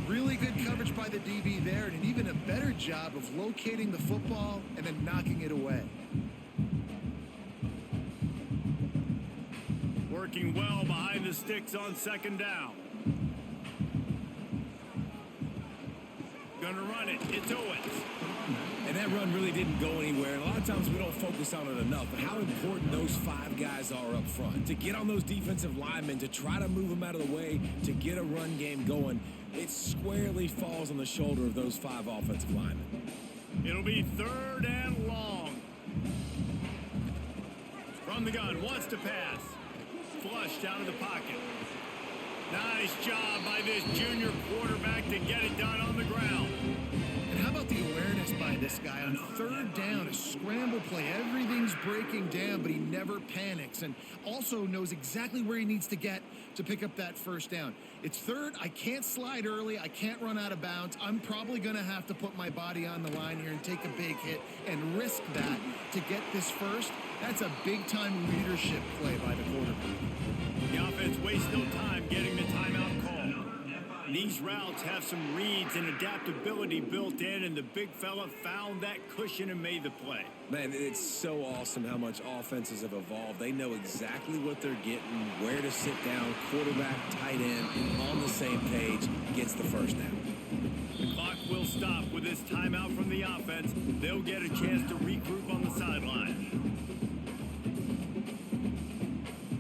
Really good coverage by the DB there, and an even a better job of locating the football and then knocking it away. Working well behind the sticks on second down. Gonna run it. It's Owens. And that run really didn't go anywhere. And a lot of times we don't focus on it enough. But how important those 5 guys are up front. To get on those defensive linemen, to try to move them out of the way, to get a run game going, it squarely falls on the shoulder of those 5 offensive linemen. It'll be 3rd and long. From the gun, wants to pass. Flushed out of the pocket. Nice job by this junior quarterback to get it done on the ground. And how about the awareness by this guy on 3rd down to scramble play. Everything's breaking down, but he never panics, and also knows exactly where he needs to get to pick up that first down. It's third. I can't slide early. I can't run out of bounds. I'm probably going to have to put my body on the line here and take a big hit and risk that to get this first. That's a big-time leadership play by the quarterback. The offense wastes no time getting the timeout call. These routes have some reads and adaptability built in, and the big fella found that cushion and made the play. Man, it's so awesome how much offenses have evolved. They know exactly what they're getting, where to sit down, quarterback, tight end, on the same page, gets the first down. The clock will stop with this timeout from the offense. They'll get a chance to regroup on the sideline.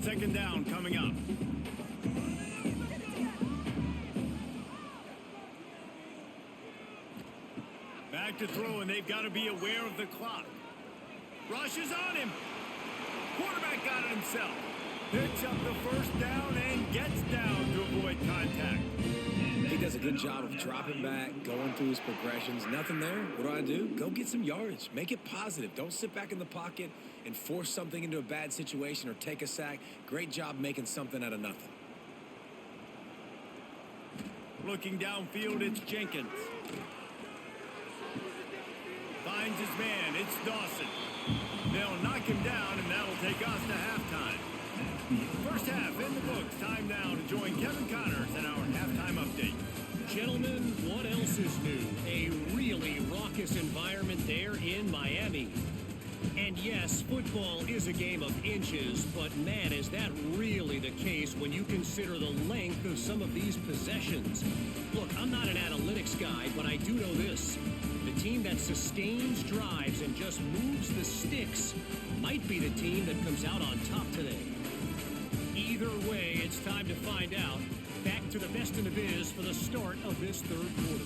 Second down coming up. Back to throw, and they've got to be aware of the clock. Rushes on him. Quarterback got it himself. Picks up the first down and gets down to avoid contact. He does a good job of dropping back, going through his progressions. Nothing there. What do? Go get some yardage. Make it positive. Don't sit back in the pocket and force something into a bad situation or take a sack. Great job making something out of nothing. Looking downfield, it's Jenkins. Finds his man. It's Dawson. They'll knock him down, and that'll take us to halftime. First half in the books. Time now to join Kevin Connors in our halftime update. Gentlemen, what else is new? A really raucous environment there in Miami. And yes, football is a game of inches, but man, is that really the case when you consider the length of some of these possessions. Look, I'm not an analytics guy, but I do know this. The team that sustains drives and just moves the sticks might be the team that comes out on top today. Either way, it's time to find out. Back to the best in the biz for the start of this third quarter.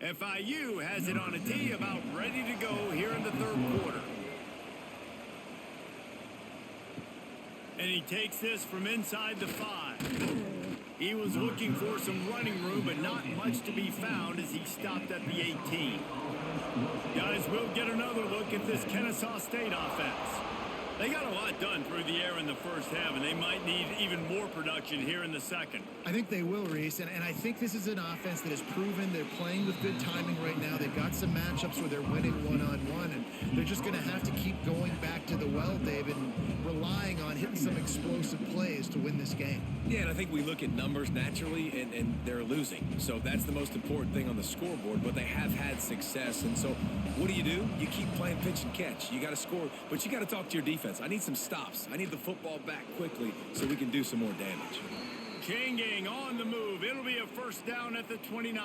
FIU has it on a tee, about ready to go here in the third quarter. And he takes this from inside the 5. He was looking for some running room, but not much to be found as he stopped at the 18. Guys, we'll get another look at this Kennesaw State offense. They got a lot done through the air in the first half, and they might need even more production here in the second. I think they will, Reese, and I think this is an offense that has proven they're playing with good timing right now. They've got some matchups where they're winning one-on-one, and they're just going to have to keep going back to the well, David, and relying on hitting some explosive plays to win this game. Yeah, and I think we look at numbers naturally, and they're losing. So that's the most important thing on the scoreboard, but they have had success. And so what do? You keep playing pitch and catch. You got to score, but you got to talk to your defense. I need some stops. I need the football back quickly so we can do some more damage. Chain gang on the move. It'll be a first down at the 29.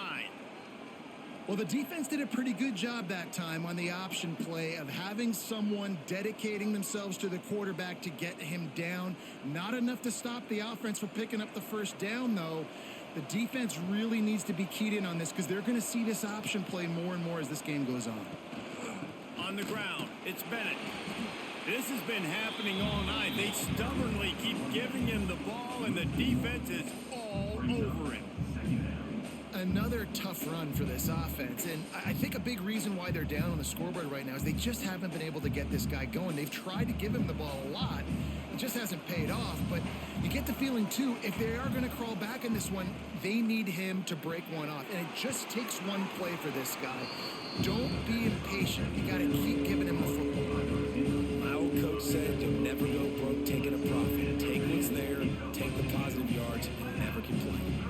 Well, the defense did a pretty good job that time on the option play of having someone dedicating themselves to the quarterback to get him down. Not enough to stop the offense from picking up the first down, though. The defense really needs to be keyed in on this because they're going to see this option play more and more as this game goes on. On the ground, it's Bennett. This has been happening all night. They stubbornly keep giving him the ball, and the defense is all over it. Another tough run for this offense, and I think a big reason why they're down on the scoreboard right now is they just haven't been able to get this guy going. They've tried to give him the ball a lot. It just hasn't paid off, but you get the feeling, too, if they are going to crawl back in this one, they need him to break one off, and it just takes one play for this guy. Don't be impatient. You got to keep giving him the football. My old coach said you'll never go broke taking a profit. Take what's there, take the positive yards, and never complain.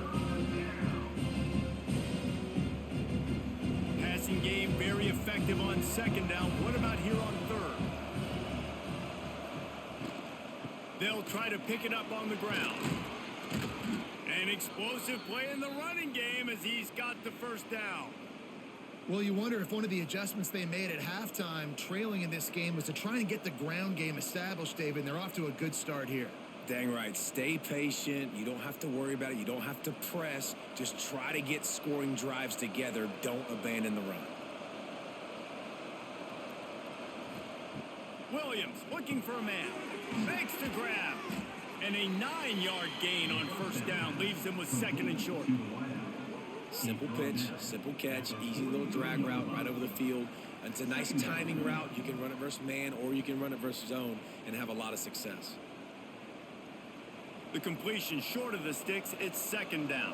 Passing game very effective on second down. What about here on third? They'll try to pick it up on the ground. An explosive play in the running game as he's got the first down. Well, you wonder if one of the adjustments they made at halftime, trailing in this game, was to try and get the ground game established, David, and they're off to a good start here. Dang right. Stay patient. You don't have to worry about it. You don't have to press. Just try to get scoring drives together. Don't abandon the run. Williams looking for a man. Makes the grab. And a 9-yard gain on first down leaves him with second and short. Simple pitch, simple catch, easy little drag route right over the field. It's a nice timing route. You can run it versus man or you can run it versus zone and have a lot of success. The completion short of the sticks. It's second down.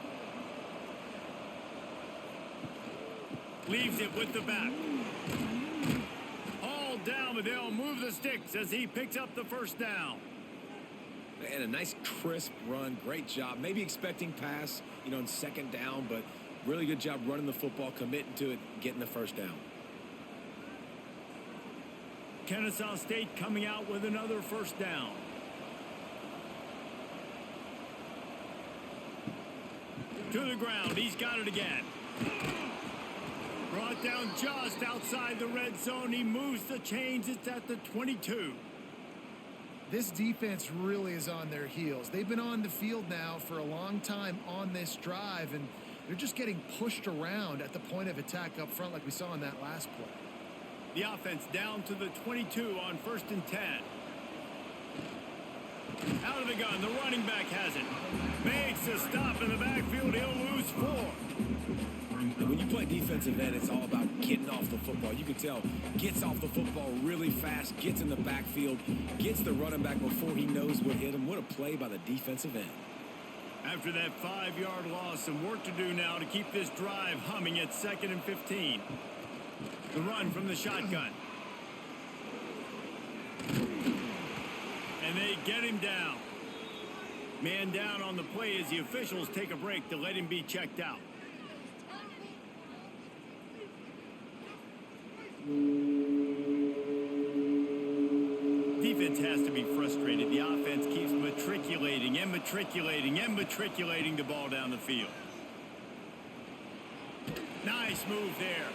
Leaves it with the back. All down, but they'll move the sticks as he picks up the first down. And a nice crisp run. Great job. Maybe expecting pass, in second down, but really good job running the football, committing to it, getting the first down. Kennesaw State coming out with another first down. To the ground. He's got it again. Brought down just outside the red zone. He moves the chains. It's at the 22. This defense really is on their heels. They've been on the field now for a long time on this drive, and they're just getting pushed around at the point of attack up front like we saw in that last play. The offense down to the 22 on 1st and 10. Out of the gun, the running back has it. Makes a stop in the backfield. He'll lose 4. And when you play defensive end, it's all about getting off the football. You can tell, gets off the football really fast, gets in the backfield, gets the running back before he knows what hit him. What a play by the defensive end. After that 5-yard loss, some work to do now to keep this drive humming at 2nd and 15. The run from the shotgun. And they get him down. Man down on the play as the officials take a break to let him be checked out. Defense has to be frustrated. The offense keeps matriculating and matriculating and matriculating the ball down the field. Nice move there.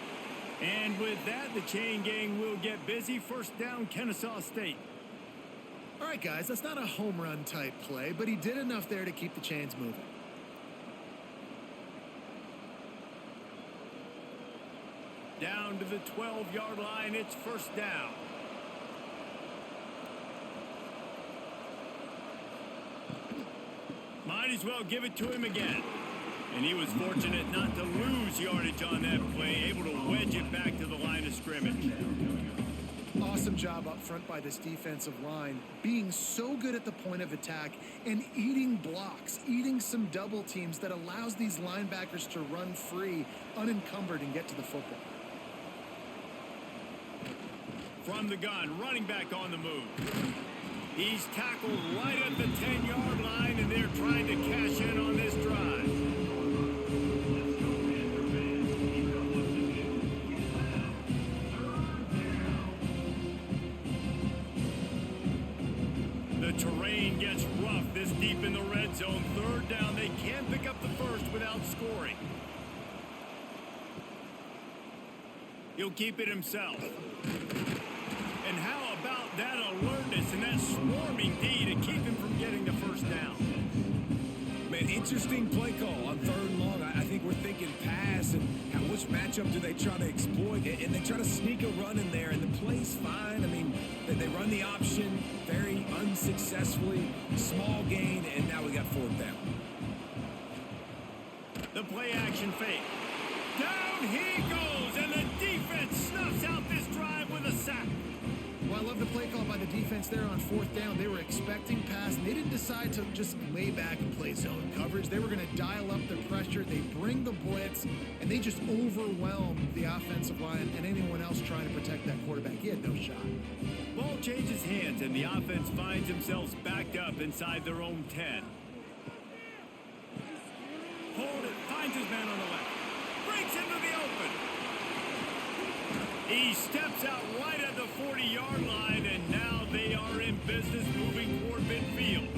And with that, the chain gang will get busy. First down, Kennesaw State. All right, guys, that's not a home run type play, but he did enough there to keep the chains moving. Down to the 12-yard line, it's first down. Might as well give it to him again. And he was fortunate not to lose yardage on that play, able to wedge it back to the line of scrimmage. Awesome job up front by this defensive line, being so good at the point of attack and eating blocks, eating some double teams that allows these linebackers to run free, unencumbered, and get to the football. From the gun, running back on the move. He's tackled right at the 10-yard line, and they're trying to cash in on this drive. The terrain gets rough this deep in the red zone. Third down, they can't pick up the first without scoring. He'll keep it himself. And how about that alertness and that swarming D to keep him from getting the first down? Man, interesting play call on 3rd and long. I think we're thinking pass and which matchup do they try to exploit? And they try to sneak a run in there, and the play's fine. I mean, they run the option very unsuccessfully, small gain, and now we got 4th down. The play action fake. Down he goes, and the defense snuffs out this drive with a sack. Well, I love the play call by the defense there on 4th down. They were expecting pass, and they didn't decide to just lay back and play zone coverage. They were going to dial up the pressure. They bring the blitz, and they just overwhelm the offensive line and anyone else trying to protect that quarterback. He had no shot. Ball changes hands, and the offense finds themselves backed up inside their own 10. Hold it, finds his man on the left. Breaks into the open. He steps out right at the 40-yard line, and now they are in business moving toward midfield.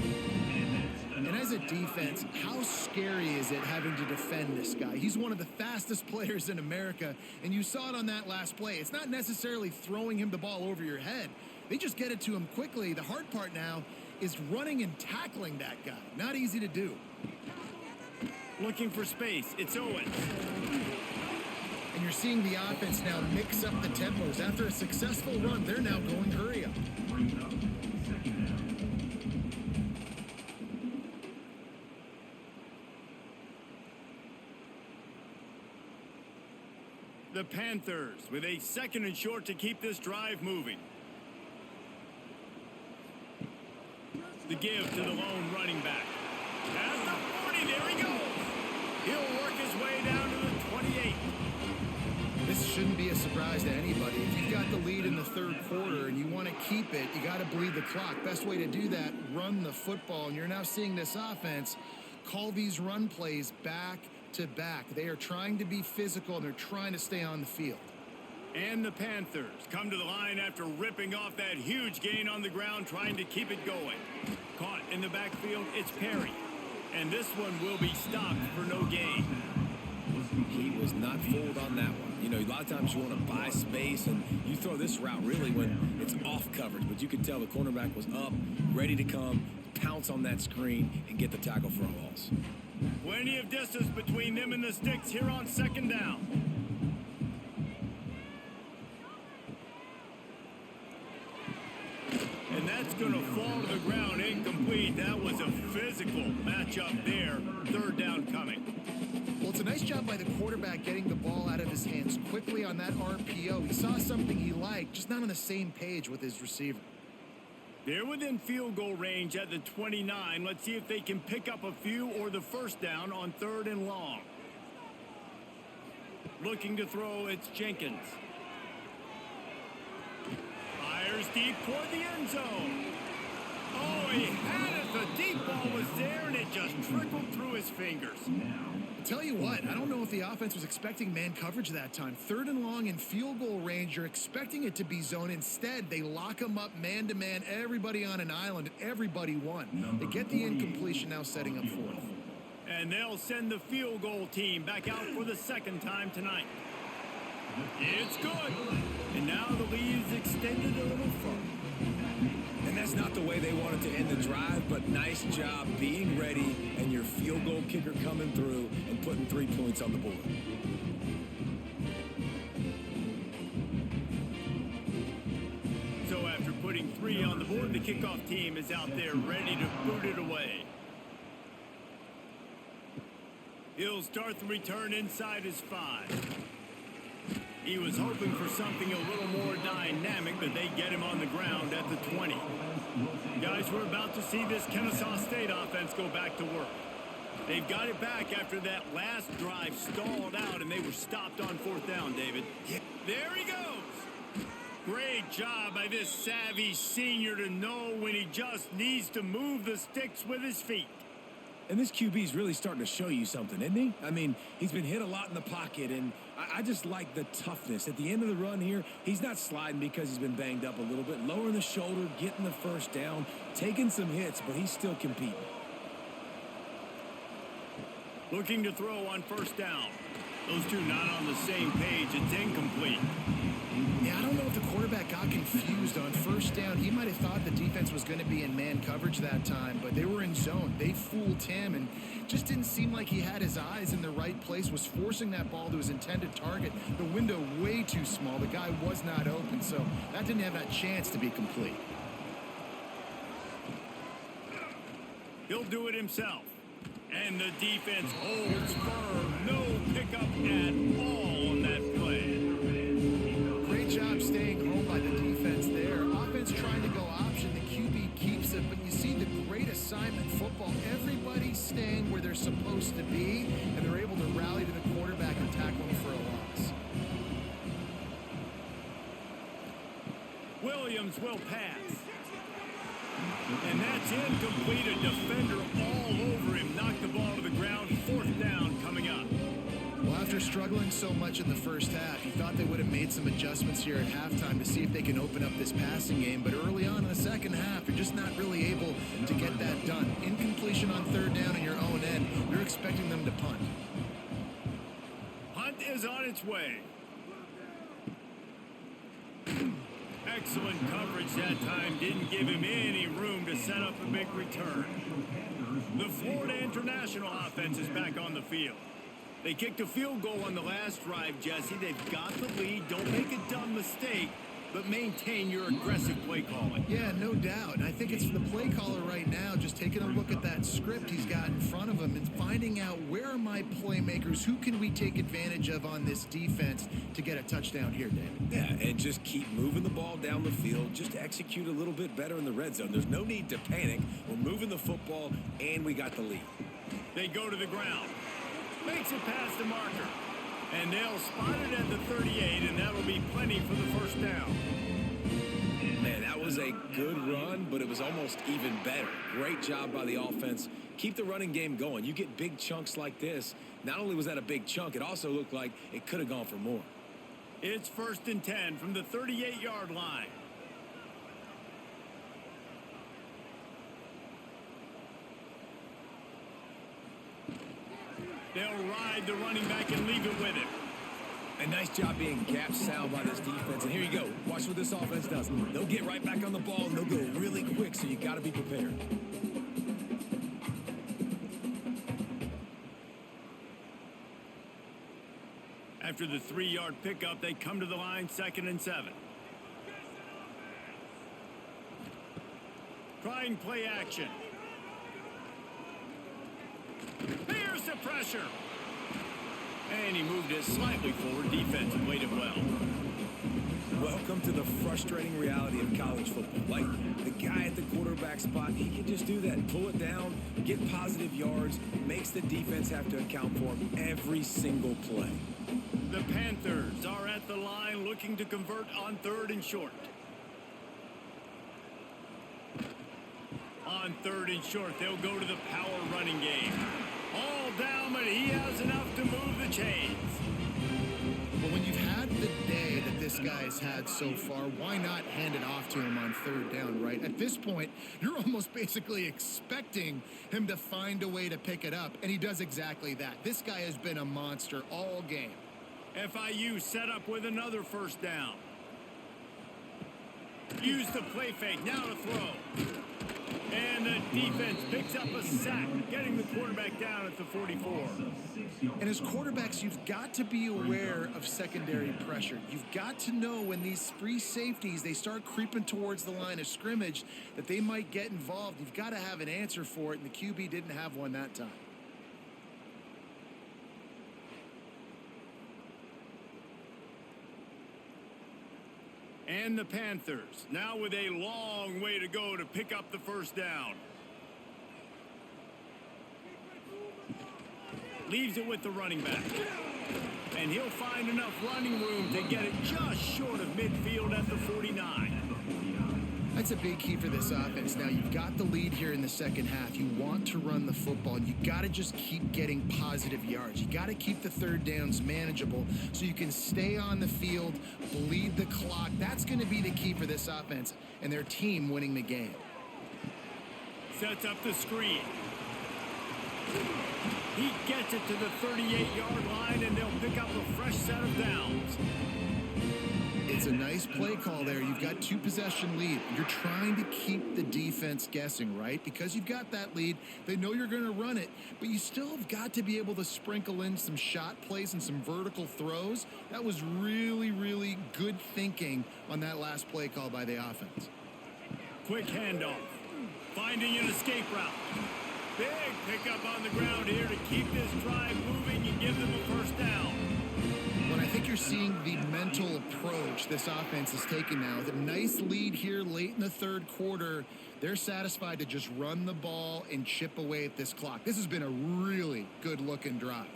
And as a defense, how scary is it having to defend this guy? He's one of the fastest players in America, and you saw it on that last play. It's not necessarily throwing him the ball over your head. They just get it to him quickly. The hard part now is running and tackling that guy. Not easy to do. Looking for space. It's Owens. And you're seeing the offense now mix up the tempos. After a successful run, they're now going hurry up. The Panthers with a 2nd and short to keep this drive moving. The give to the lone running back. At the 40, there he goes. He'll work his way down to the 28. This shouldn't be a surprise to anybody. If you've got the lead in the 3rd quarter and you want to keep it, you got to bleed the clock. Best way to do that, run the football. And you're now seeing this offense call these run plays back to back. They are trying to be physical and they're trying to stay on the field. And the Panthers come to the line after ripping off that huge gain on the ground, trying to keep it going. Caught in the backfield, it's Perry. And this one will be stopped for no gain. He was not fooled on that one. You know, a lot of times you want to buy space, and you throw this route really when it's off coverage. But you could tell the cornerback was up, ready to come, pounce on that screen, and get the tackle for a loss. Plenty of distance between them and the sticks here on 2nd down. And that's going to fall to the ground incomplete. That was a physical matchup there. 3rd down coming. Well, it's a nice job by the quarterback getting the ball out of his hands quickly on that RPO. He saw something he liked, just not on the same page with his receiver. They're within field goal range at the 29. Let's see if they can pick up a few or the 1st down on 3rd and long. Looking to throw, it's Jenkins. Fires deep toward the end zone. Oh, he had it. The deep ball was there, and it just trickled through his fingers. Tell you what, I don't know if the offense was expecting man coverage that time. 3rd and long in field goal range, you're expecting it to be zone. Instead, they lock them up man-to-man, everybody on an island, and everybody won. They get the incompletion, now setting up 4th. And they'll send the field goal team back out for the 2nd time tonight. It's good. And now the lead is extended a little further. And that's not the way they wanted to end the drive, but nice job being ready and your field goal kicker coming through and putting 3 points on the board. So after putting 3 on the board, the kickoff team is out there ready to boot it away. He'll start the return inside his 5. He was hoping for something a little more dynamic, but they get him on the ground at the 20. Guys, we're about to see this Kennesaw State offense go back to work. They've got it back after that last drive stalled out, and they were stopped on 4th down, David. Yeah. There he goes. Great job by this savvy senior to know when he just needs to move the sticks with his feet. And this QB's really starting to show you something, isn't he? I mean, he's been hit a lot in the pocket, and I just like the toughness. At the end of the run here, he's not sliding because he's been banged up a little bit. Lowering the shoulder, getting the 1st down, taking some hits, but he's still competing. Looking to throw on 1st down. Those two not on the same page. It's incomplete. Yeah, I don't know if the quarterback got confused on 1st down. He might have thought the defense was going to be in man coverage that time, but they were in zone. They fooled him and just didn't seem like he had his eyes in the right place, was forcing that ball to his intended target. The window way too small. The guy was not open, so that didn't have that chance to be complete. He'll do it himself. And the defense holds firm. No pickup at all on that play. Great job staying home by the defense there. Offense trying to go option. The QB keeps it, but you see the great assignment football. Everybody's staying where they're supposed to be, and they're able to rally to the quarterback and tackle him for a loss. Williams will pass. And that's incomplete. A defender all over him. Knocked the ball to the ground. 4th down coming up. Well, after struggling so much in the 1st half, you thought they would have made some adjustments here at halftime to see if they can open up this passing game. But early on in the 2nd half, you're just not really able to get that done. Incompletion on 3rd down in your own end. You're expecting them to punt. Punt is on its way. Excellent coverage that time. Didn't give him any room to set up a big return. The Florida International offense is back on the field. They kicked a field goal on the last drive, Jesse. They've got the lead. Don't make a dumb mistake, but maintain your aggressive play calling. Yeah, no doubt. And I think it's the play caller right now just taking a look at that script he's got in front of him and finding out where are my playmakers, who can we take advantage of on this defense to get a touchdown here, David. Yeah, and just keep moving the ball down the field. Just execute a little bit better in the red zone. There's no need to panic. We're moving the football, and we got the lead. They go to the ground. Makes it past the marker. And they'll spot it at the 38, and that'll be plenty for the first down. Man, that was a good run, but it was almost even better. Great job by the offense. Keep the running game going. You get big chunks like this. Not only was that a big chunk, it also looked like it could have gone for more. It's 1st and 10 from the 38-yard line. They'll ride the running back and leave it with him. A nice job being gap sound by this defense. And here you go. Watch what this offense does. They'll get right back on the ball, and they'll go really quick, so you got to be prepared. After the 3-yard pickup, they come to the line, 2nd and 7. Trying play action. Here's the pressure. And he moved it slightly forward. Defense played it well. Welcome to the frustrating reality of college football. Like, the guy at the quarterback spot, he can just do that. Pull it down, get positive yards, makes the defense have to account for him every single play. The Panthers are at the line looking to convert on 3rd and short. On 3rd and short, they'll go to the power running game. All down, but he has enough to move the chains. Well, when you've had the day that this guy's had so far, why not hand it off to him on 3rd down, right? At this point, you're almost basically expecting him to find a way to pick it up, and he does exactly that. This guy has been a monster all game. FIU set up with another 1st down. Use the play fake, now to throw. And the defense picks up a sack, getting the quarterback down at the 44. And as quarterbacks, you've got to be aware of secondary pressure. You've got to know when these free safeties, they start creeping towards the line of scrimmage, that they might get involved. You've got to have an answer for it, and the QB didn't have one that time. And the Panthers now with a long way to go to pick up the 1st down. Leaves it with the running back. And he'll find enough running room to get it just short of midfield at the 49. That's a big key for this offense. Now, you've got the lead here in the second half. You want to run the football, and you got to just keep getting positive yards. You got to keep the 3rd downs manageable so you can stay on the field, bleed the clock. That's going to be the key for this offense and their team winning the game. Sets up the screen. He gets it to the 38-yard line, and they'll pick up a fresh set of downs. It's a nice play call there. You've got 2-possession lead. You're trying to keep the defense guessing, right? Because you've got that lead, they know you're going to run it, but you still have got to be able to sprinkle in some shot plays and some vertical throws. That was really, really good thinking on that last play call by the offense. Quick handoff. Finding an escape route. Big pickup on the ground here to keep this drive moving and give them a 1st down. Well, I think you're seeing the mental approach this offense is taking now. With a nice lead here late in the 3rd quarter, they're satisfied to just run the ball and chip away at this clock. This has been a really good-looking drive.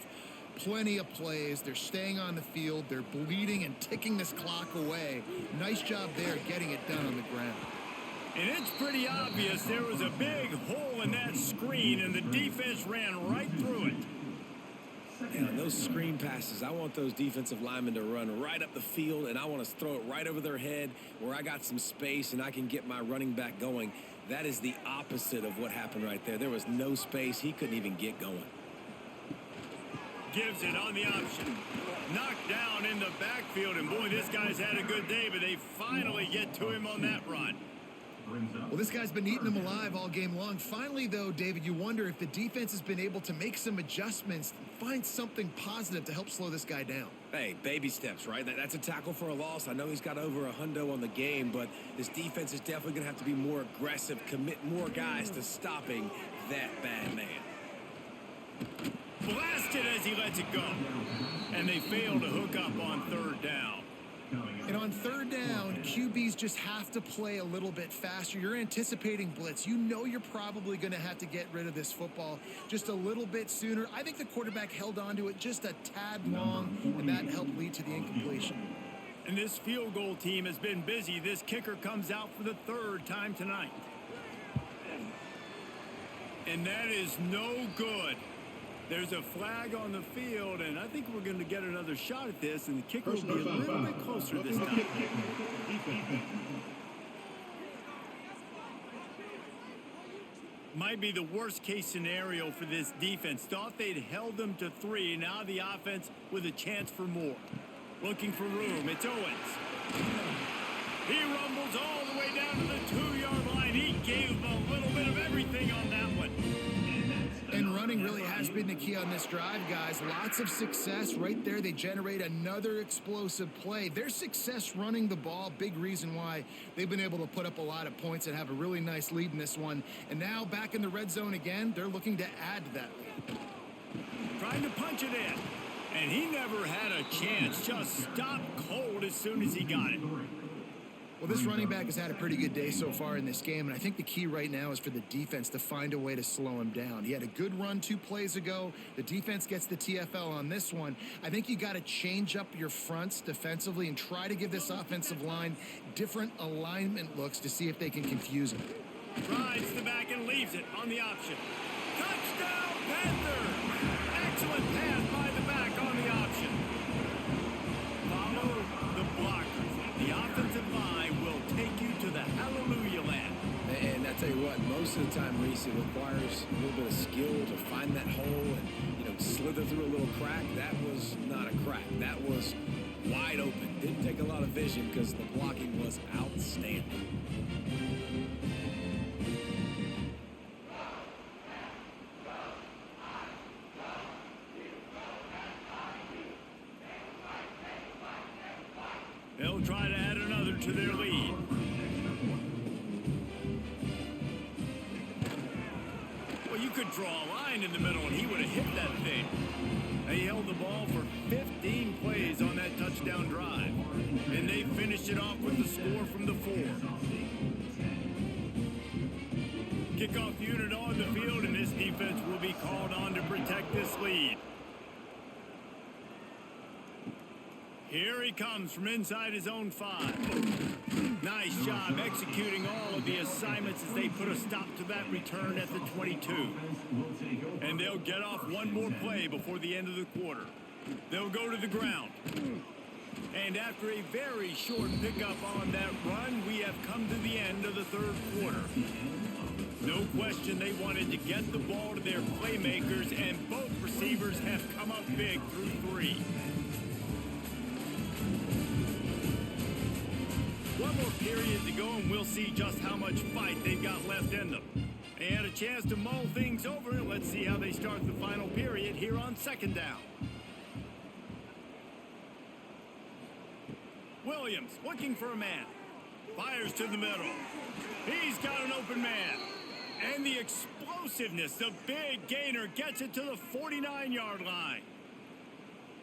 Plenty of plays. They're staying on the field. They're bleeding and ticking this clock away. Nice job there getting it done on the ground. And it's pretty obvious there was a big hole in that screen, and the defense ran right through it. Yeah, those screen passes, I want those defensive linemen to run right up the field, and I want to throw it right over their head where I got some space and I can get my running back going. That is the opposite of what happened right there. There was no space. He couldn't even get going. Gives it on the option. Knocked down in the backfield, and boy, this guy's had a good day, but they finally get to him on that run. Well, this guy's been eating them alive all game long. Finally, though, David, you wonder if the defense has been able to make some adjustments, find something positive to help slow this guy down. Hey, baby steps, right? That's a tackle for a loss. I know he's got over a hundo on the game, but this defense is definitely going to have to be more aggressive, commit more guys to stopping that bad man. Blasted as he lets it go. And they fail to hook up on third down. And on third down, QBs just have to play a little bit faster. You're anticipating blitz. You know you're probably going to have to get rid of this football just a little bit sooner. I think the quarterback held on to it just a tad long, and that helped lead to the incompletion. And this field goal team has been busy. This kicker comes out for the third time tonight. And that is no good. There's a flag on the field, and I think we're going to get another shot at this, and the kicker will be a little bit closer this time. Might be the worst case scenario for this defense. Thought they'd held them to 3. Now the offense with a chance for more. Looking for room. It's Owens. He rumbles all the way down to the 2-yard line. He gave them a little bit of everything on that one. And running really has been the key on this drive, guys. Lots of success right there. They generate another explosive play. Their success running the ball, big reason why they've been able to put up a lot of points and have a really nice lead in this one. And now back in the red zone again, they're looking to add to that lead. Trying to punch it in. And he never had a chance. Just stopped cold as soon as he got it. Well, this running back has had a pretty good day so far in this game, and I think the key right now is for the defense to find a way to slow him down. He had a good run 2 plays ago. The defense gets the TFL on this one. I think you got to change up your fronts defensively and try to give this offensive line different alignment looks to see if they can confuse him. Rides the back and leaves it on the option. Touchdown, Panthers! Excellent pass by the back on the option. Follow the blockers. The offensive line will take you to the hallelujah land. And I tell you what, most of the time, Reese, it requires a little bit of skill to find that hole and, slither through a little crack. That was not a crack. That was wide open. Didn't take a lot of vision because the blocking was outstanding. They'll try to add another to their lead. Well, you could draw a line in the middle and he would have hit that thing. They held the ball for 15 plays on that touchdown drive. And they finished it off with the score from the 4. Kickoff unit on the field, and this defense will be called on to protect this lead. Here he comes from inside his own 5. Nice job executing all of the assignments as they put a stop to that return at the 22. And they'll get off one more play before the end of the quarter. They'll go to the ground. And after a very short pickup on that run, we have come to the end of the third quarter. No question they wanted to get the ball to their playmakers, and both receivers have come up big through 3. One more period to go, and we'll see just how much fight they've got left in them. They had a chance to mull things over. Let's see how they start the final period here on second down. Williams looking for a man. Fires to the middle. He's got an open man. And the explosiveness, the big gainer gets it to the 49-yard line.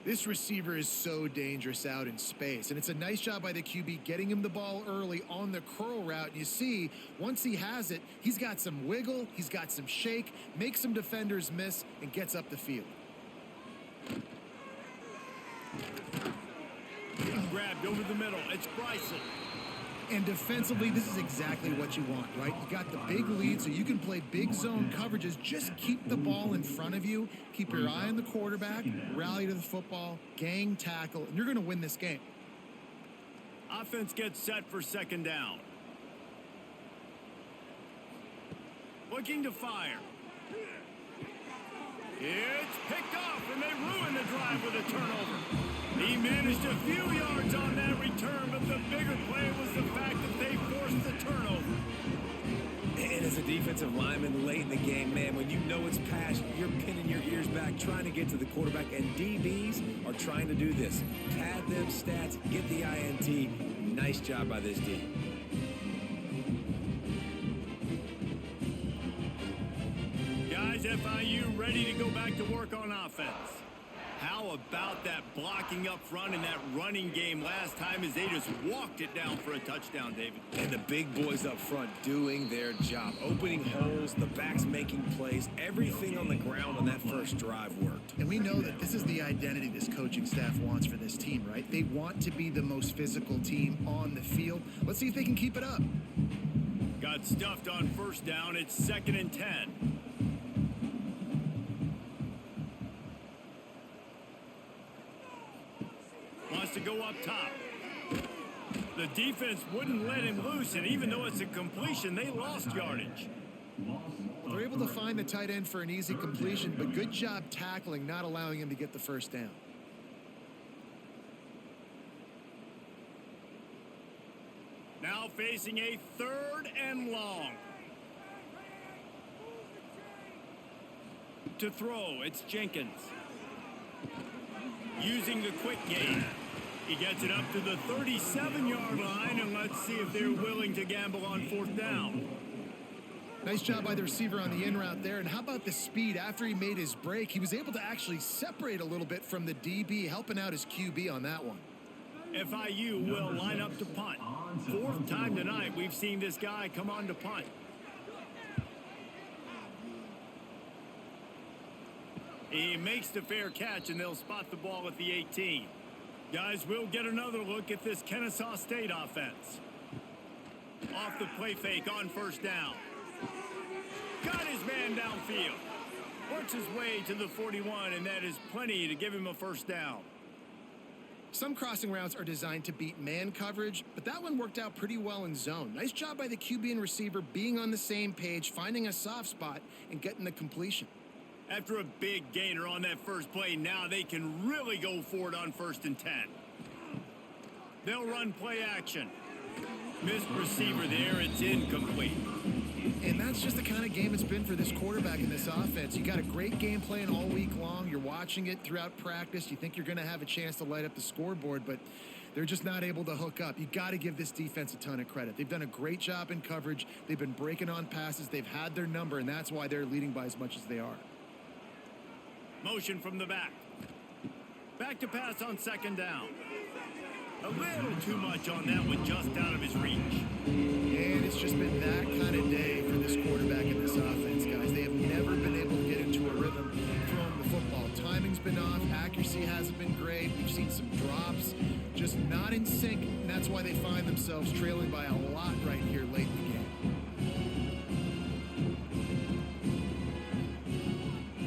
This receiver is so dangerous out in space, and it's a nice job by the QB getting him the ball early on the curl route. And you see, once he has it, he's got some wiggle, he's got some shake, makes some defenders miss, and gets up the field. Grabbed over the middle. It's Bryson. And defensively, this is exactly what you want, right? You got the big lead, so you can play big zone coverages. Just keep the ball in front of you. Keep your eye on the quarterback. Rally to the football. Gang tackle. And you're going to win this game. Offense gets set for second down. Looking to fire. It's picked off, and they ruin the drive with a turnover. He managed a few yards on that return, but the bigger play was the fact that they forced the turnover. defensive lineman late in the game, man, when you know it's past, you're pinning your ears back, trying to get to the quarterback, and DBs are trying to do this. Pad them stats, get the INT. Nice job by this D. Guys, FIU ready to go back to work on offense. How about that blocking up front in that running game last time as they just walked it down for a touchdown, David? And the big boys up front doing their job. Opening holes, the backs making plays. Everything on the ground on that first drive worked. And we know that this is the identity this coaching staff wants for this team, right? They want to be the most physical team on the field. Let's see if they can keep it up. Got stuffed on first down. It's 2nd and 10. Wants to go up top. The defense wouldn't let him loose, and even though it's a completion, they lost yardage. They're able to find the tight end for an easy completion, but good job tackling, not allowing him to get the first down. Now facing a 3rd and long. To throw, it's Jenkins. Using the quick game. He gets it up to the 37-yard line, and let's see if they're willing to gamble on 4th down. Nice job by the receiver on the in route there. And how about the speed? After he made his break, he was able to actually separate a little bit from the DB, helping out his QB on that one. FIU will line up to punt. 4th time tonight we've seen this guy come on to punt. He makes the fair catch, and they'll spot the ball at the 18. Guys, we'll get another look at this Kennesaw State offense. Off the play fake on first down. Got his man downfield. Works his way to the 41, and that is plenty to give him a first down. Some crossing routes are designed to beat man coverage, but that one worked out pretty well in zone. Nice job by the QB and receiver being on the same page, finding a soft spot, and getting the completion. After a big gainer on that first play, now they can really go for it on 1st and 10. They'll run play action. Missed receiver there, it's incomplete. And that's just the kind of game it's been for this quarterback in this offense. You got a great game plan all week long. You're watching it throughout practice. You think you're going to have a chance to light up the scoreboard, but they're just not able to hook up. You got to give this defense a ton of credit. They've done a great job in coverage. They've been breaking on passes. They've had their number, and that's why they're leading by as much as they are. Motion from the back. Back to pass on 2nd down. A little too much on that one, just out of his reach. And it's just been that kind of day for this quarterback in this offense, guys. They have never been able to get into a rhythm throwing the football. Timing's been off. Accuracy hasn't been great. We've seen some drops, just not in sync, and that's why they find themselves trailing by a lot right here late in the game.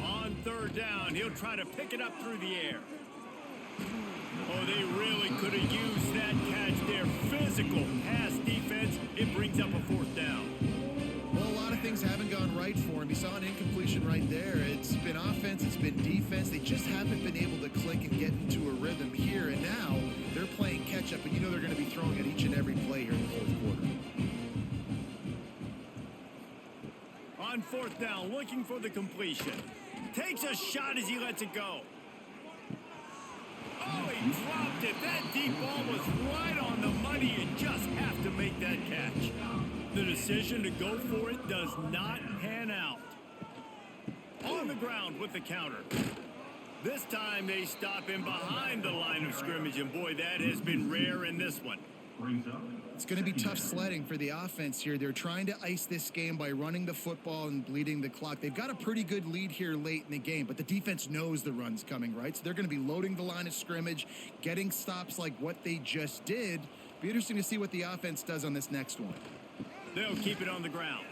On 3rd down, he'll try to pick it up through the air. Oh, they really could have used that catch there. Physical pass defense. It brings up a 4th down. Well, a lot of things haven't gone right for him. He saw an incompletion right there. It's been offense, it's been defense. They just haven't been able to click and get into a rhythm here. And now they're playing catch-up, and you know they're going to be throwing at each and every play here in the 4th quarter. On 4th down, looking for the completion. Takes a shot as he lets it go. Oh, he dropped it. That deep ball was right on the money. You just have to make that catch. The decision to go for it does not pan out. On the ground with the counter. This time they stop him behind the line of scrimmage, and boy, that has been rare in this one. It's going to be tough sledding for the offense here. They're trying to ice this game by running the football and bleeding the clock. They've got a pretty good lead here late in the game, but the defense knows the run's coming, right? So they're going to be loading the line of scrimmage, getting stops like what they just did. Be interesting to see what the offense does on this next one. They'll keep it on the ground.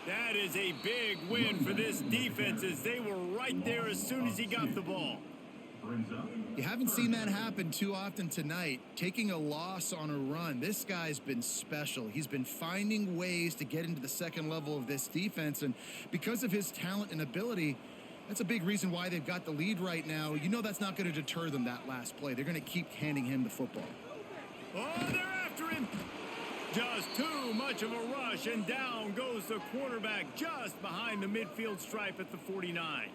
That is a big win for this defense, as they were right there as soon as he got the ball. You haven't seen that happen too often tonight, taking a loss on a run. This guy's been special. He's been finding ways to get into the second level of this defense, and because of his talent and ability, that's a big reason why they've got the lead right now. You know that's not going to deter them, that last play. They're going to keep handing him the football. Oh, they're after him. Just too much of a rush, and down goes the quarterback just behind the midfield stripe at the 49.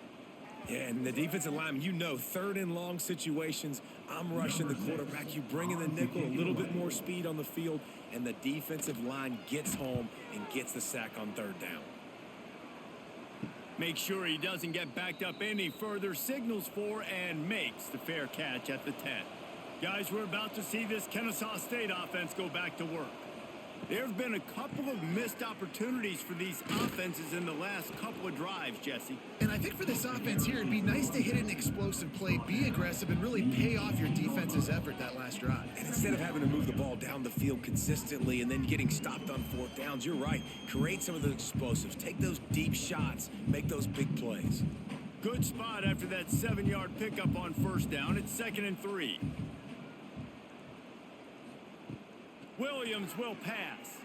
Yeah, and the defensive lineman, you know, third and long situations, I'm rushing the quarterback. You bring in the nickel, a little bit more speed on the field, and the defensive line gets home and gets the sack on third down. Make sure he doesn't get backed up any further, signals for and makes the fair catch at the 10. Guys, we're about to see this Kennesaw State offense go back to work. There have been a couple of missed opportunities for these offenses in the last couple of drives, Jesse. And I think for this offense here, it'd be nice to hit an explosive play, be aggressive, and really pay off your defense's effort that last drive. And instead of having to move the ball down the field consistently and then getting stopped on fourth downs, you're right. Create some of those explosives. Take those deep shots. Make those big plays. Good spot after that 7-yard pickup on first down. It's 2nd and 3. Williams will pass.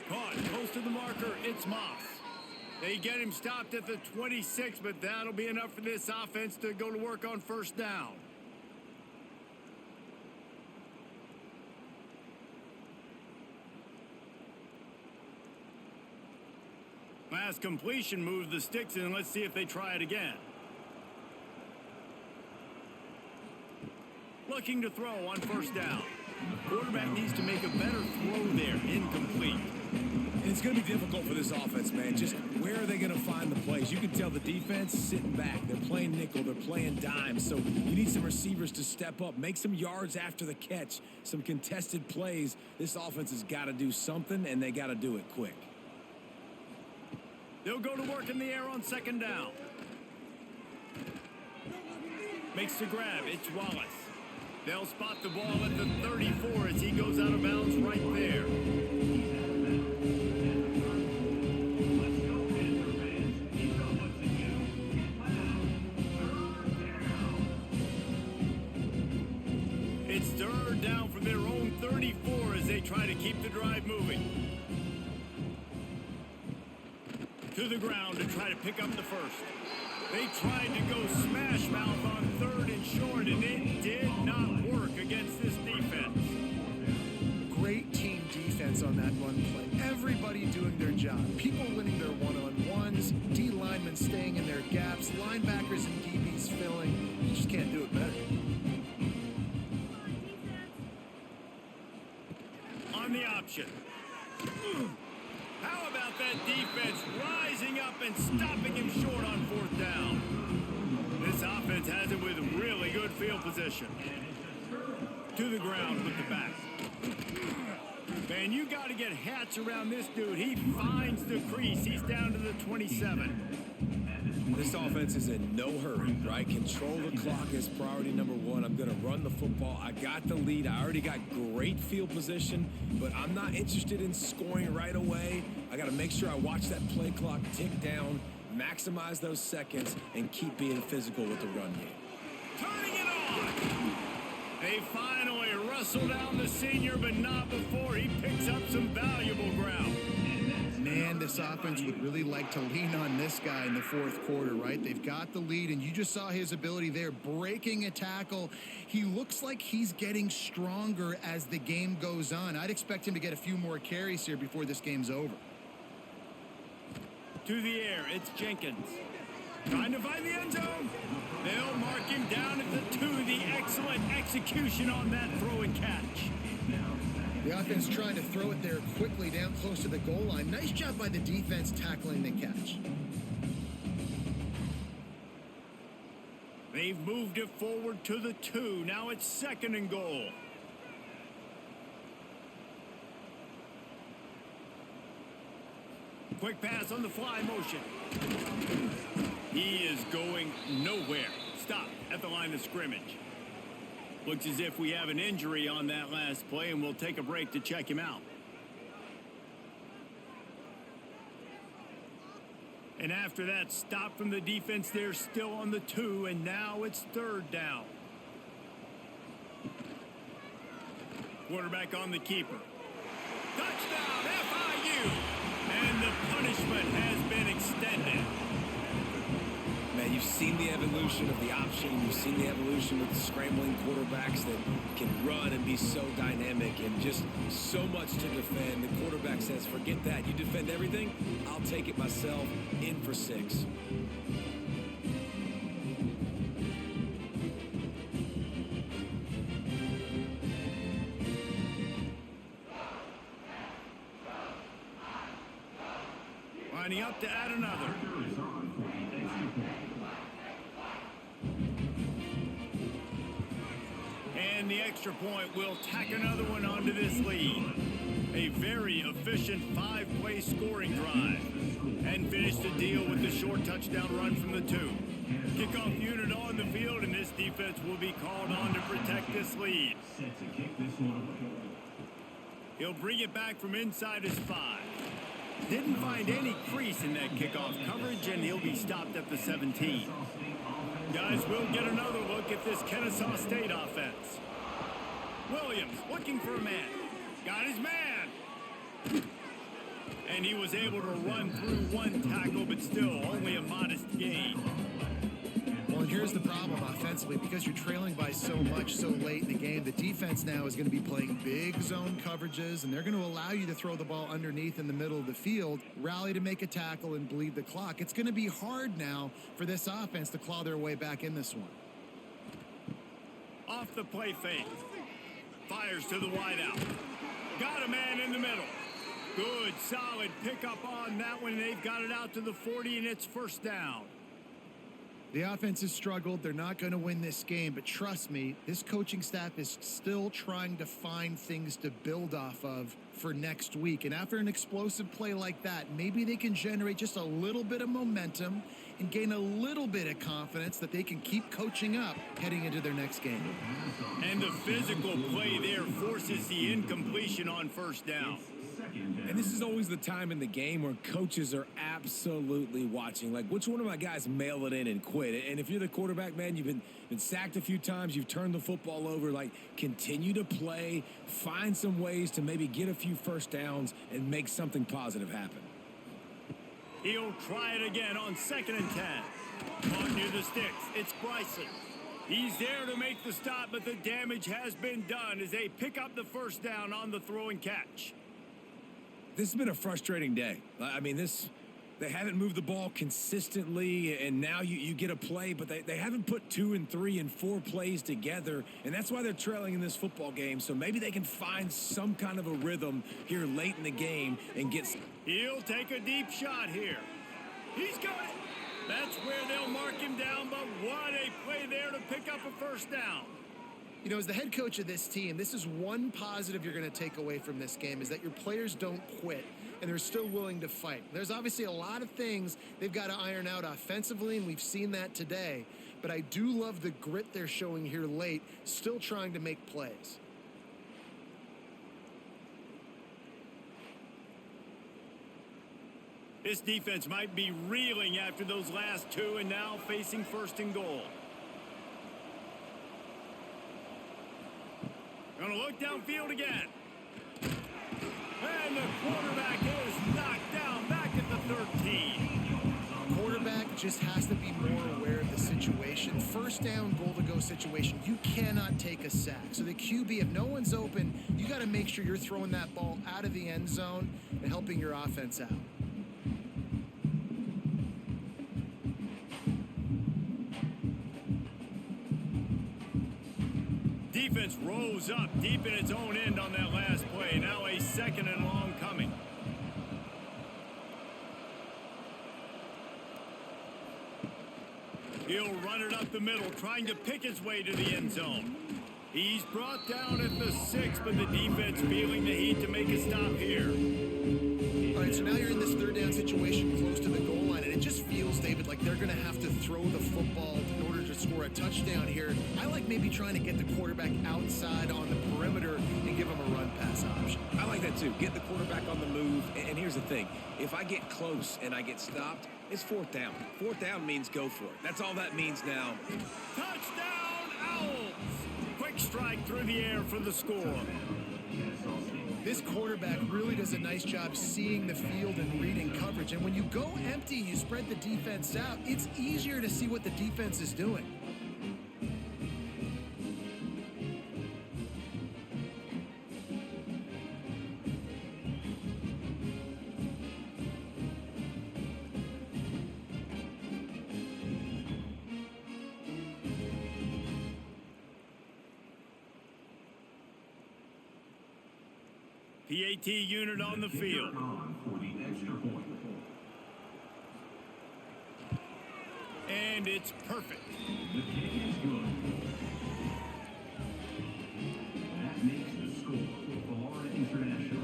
Caught close to the marker. It's Moss. They get him stopped at the 26, but that'll be enough for this offense to go to work on first down. Last completion moves the sticks in. Let's see if they try it again. Looking to throw on first down. Quarterback needs to make a better throw there. Incomplete. And it's going to be difficult for this offense, man. Just where are they going to find the plays? You can tell the defense sitting back. They're playing nickel. They're playing dime. So you need some receivers to step up, make some yards after the catch, some contested plays. This offense has got to do something, and they got to do it quick. They'll go to work in the air on second down. Makes the grab. It's Wallace. They'll spot the ball at the 34 as he goes out of bounds right there. It's third down from their own 34 as they try to keep the drive moving. To the ground to try to pick up the first. They tried to go smash mouth on 3rd and short, and it did not work against this defense. Great team defense on that run play. Everybody doing their job. People winning their one-on-ones, D linemen staying in their gaps, linebackers and DBs filling. You just can't do it better. On the option. How about that defense rising up and stopping him short on 4th down? This offense has it with really good field position. To the ground with the back. Man, you got to get hats around this dude. He finds the crease. He's down to the 27. This offense is in no hurry, right? Control the clock is priority number 1. I'm going to run the football. I got the lead. I already got great field position, but I'm not interested in scoring right away. I got to make sure I watch that play clock tick down, maximize those seconds, and keep being physical with the run game. Turning it on! They finally wrestle down the senior, but not before he picks up some valuable ground. Man, this offense would really like to lean on this guy in the 4th quarter, right? They've got the lead, and you just saw his ability there, breaking a tackle. He looks like he's getting stronger as the game goes on. I'd expect him to get a few more carries here before this game's over. To the air, it's Jenkins. Trying to find the end zone. They'll mark him down at the 2. The excellent execution on that throw and catch. The offense trying to throw it there quickly down close to the goal line. Nice job by the defense tackling the catch. They've moved it forward to the 2. Now it's 2nd and goal. Quick pass on the fly motion. He is going nowhere. Stop at the line of scrimmage. Looks as if we have an injury on that last play, and we'll take a break to check him out. And after that stop from the defense, they're still on the 2, and now it's 3rd down. Quarterback on the keeper. Touchdown, FIU! And the punishment has been extended. Man, you've seen the evolution of the option. You've seen the evolution with the scrambling quarterbacks that can run and be so dynamic and just so much to defend. The quarterback says, forget that. You defend everything, I'll take it myself. In for 6. Lining up to add another. And the extra point will tack another one onto this lead. A very efficient 5-play scoring drive. And finish the deal with the short touchdown run from the 2. Kickoff unit on the field, and this defense will be called on to protect this lead. He'll bring it back from inside his 5. Didn't find any crease in that kickoff coverage, and he'll be stopped at the 17. Guys, we'll get another look at this Kennesaw State offense. Williams looking for a man. Got his man. And he was able to run through one tackle, but still only a modest gain. Well, and here's the problem offensively. Because you're trailing by so much so late in the game, the defense now is going to be playing big zone coverages, and they're going to allow you to throw the ball underneath in the middle of the field, rally to make a tackle, and bleed the clock. It's going to be hard now for this offense to claw their way back in this one. Off the play fake. Fires to the wideout. Got a man in the middle. Good, solid pickup on that one. They've got it out to the 40, and it's first down. The offense has struggled. They're not going to win this game, but trust me, this coaching staff is still trying to find things to build off of for next week. And after an explosive play like that, maybe they can generate just a little bit of momentum and gain a little bit of confidence that they can keep coaching up heading into their next game. And the physical play there forces the incompletion on first down. And this is always the time in the game where coaches are absolutely watching. Like, which one of my guys mail it in and quit? And if you're the quarterback, man, you've been sacked a few times, you've turned the football over, like, continue to play, find some ways to maybe get a few first downs and make something positive happen. He'll try it again on 2nd and 10. Caught near the sticks. It's Bryson. He's there to make the stop, but the damage has been done as they pick up the first down on the throw and catch. This has been a frustrating day. I mean, they haven't moved the ball consistently, and now you get a play, but they haven't put 2 and 3 and 4 plays together, and that's why they're trailing in this football game. So maybe they can find some kind of a rhythm here late in the game and get... He'll take a deep shot here. He's got it. That's where they'll mark him down, but what a play there to pick up a first down. You know, as the head coach of this team, this is one positive you're going to take away from this game, is that your players don't quit and they're still willing to fight. There's obviously a lot of things they've got to iron out offensively, and we've seen that today. But I do love the grit they're showing here late, still trying to make plays. This defense might be reeling after those last 2 and now facing 1st and goal. Gonna look downfield again. And the quarterback is knocked down back at the 13. Quarterback just has to be more aware of the situation. First down, goal to go situation. You cannot take a sack. So the QB, if no one's open, you got to make sure you're throwing that ball out of the end zone and helping your offense out. Defense rose up deep in its own end on that last play. Now a 2nd and long coming. He'll run it up the middle, trying to pick his way to the end zone. He's brought down at the 6, but the defense feeling the heat to make a stop here. All right, so now you're in this 3rd down situation close to the goal line, and it just feels, David, like they're going to have to throw the football in order to score a touchdown here. I like maybe trying to get the quarterback outside on the perimeter and give him a run-pass option. I like that too. Get the quarterback on the move. And here's the thing. If I get close and I get stopped, it's 4th down. 4th down means go for it. That's all that means now. Touchdown, Owls! Quick strike through the air for the score. This quarterback really does a nice job seeing the field and reading coverage. And when you go empty, you spread the defense out, it's easier to see what the defense is doing. PAT unit on the field. And it's perfect. The kick is good. That makes the score. Florida International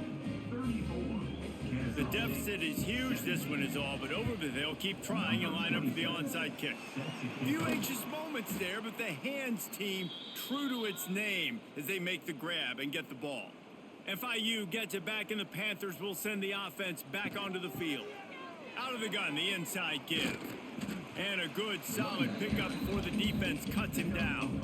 34. The deficit is huge. This one is all but over, but they'll keep trying and line up for the onside kick. Few anxious moments there, but the hands team true to its name as they make the grab and get the ball. FIU gets it back, and the Panthers will send the offense back onto the field. Out of the gun, the inside give. And a good, solid pickup before the defense cuts him down.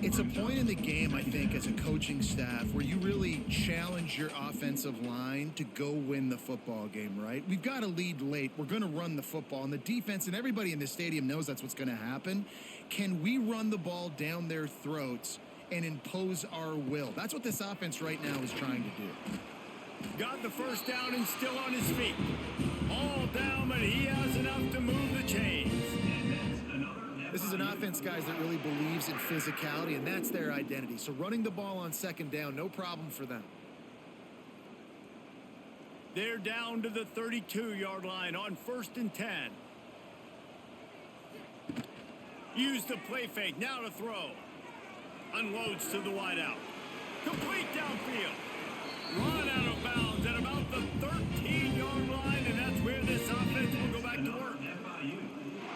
It's a point in the game, I think, as a coaching staff where you really challenge your offensive line to go win the football game, right? We've got to lead late. We're going to run the football. And the defense and everybody in the stadium knows that's what's going to happen. Can we run the ball down their throats and impose our will? That's what this offense right now is trying to do. Got the first down and still on his feet. All down, but he has enough to move the chains. This is an offense, guys, that really believes in physicality, and that's their identity. So running the ball on second down, no problem for them. They're down to the 32-yard line on 1st and 10. Use the play fake, now to throw. Unloads to the wideout. Complete downfield. Run out of bounds at about the 13-yard line, and that's where this offense will go back to work.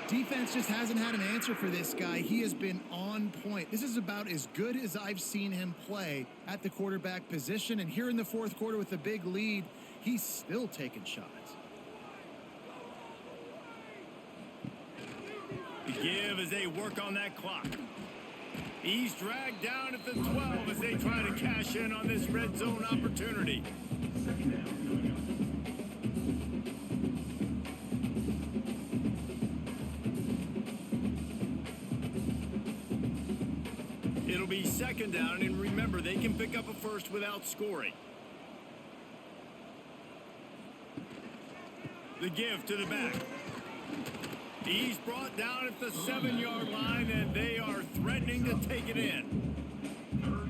Defense just hasn't had an answer for this guy. He has been on point. This is about as good as I've seen him play at the quarterback position, and here in the fourth quarter with a big lead, he's still taking shots. The give as they work on that clock. He's dragged down at the 12 as they try to cash in on this red zone opportunity. It'll be 2nd down, and remember, they can pick up a first without scoring. The give to the back. He's brought down at the 7-yard line, and they are threatening to take it in.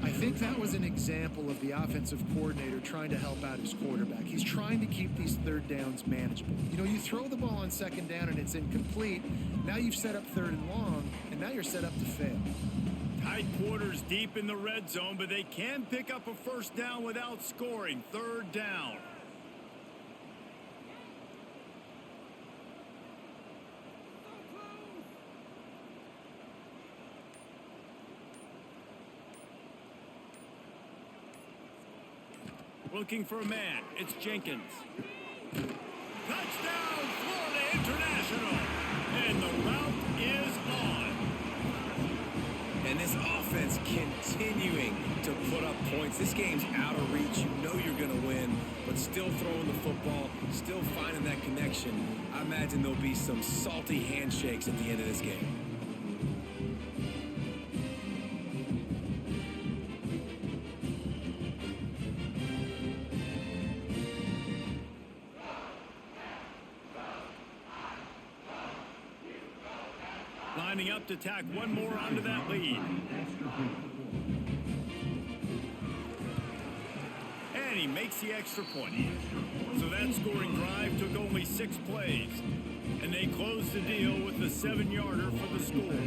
I think that was an example of the offensive coordinator trying to help out his quarterback. He's trying to keep these third downs manageable. You know, you throw the ball on 2nd down and it's incomplete. Now you've set up 3rd and long, and now you're set up to fail. Tight quarters deep in the red zone, but they can pick up a first down without scoring. 3rd down. Looking for a man. It's Jenkins. Touchdown, Florida International. And the route is on. And this offense continuing to put up points. This game's out of reach. You know you're going to win, but still throwing the football, still finding that connection. I imagine there'll be some salty handshakes at the end of this game. Lining up to tack one more onto that lead. And he makes the extra point. So that scoring drive took only 6 plays. And they closed the deal with the 7-yarder for the score.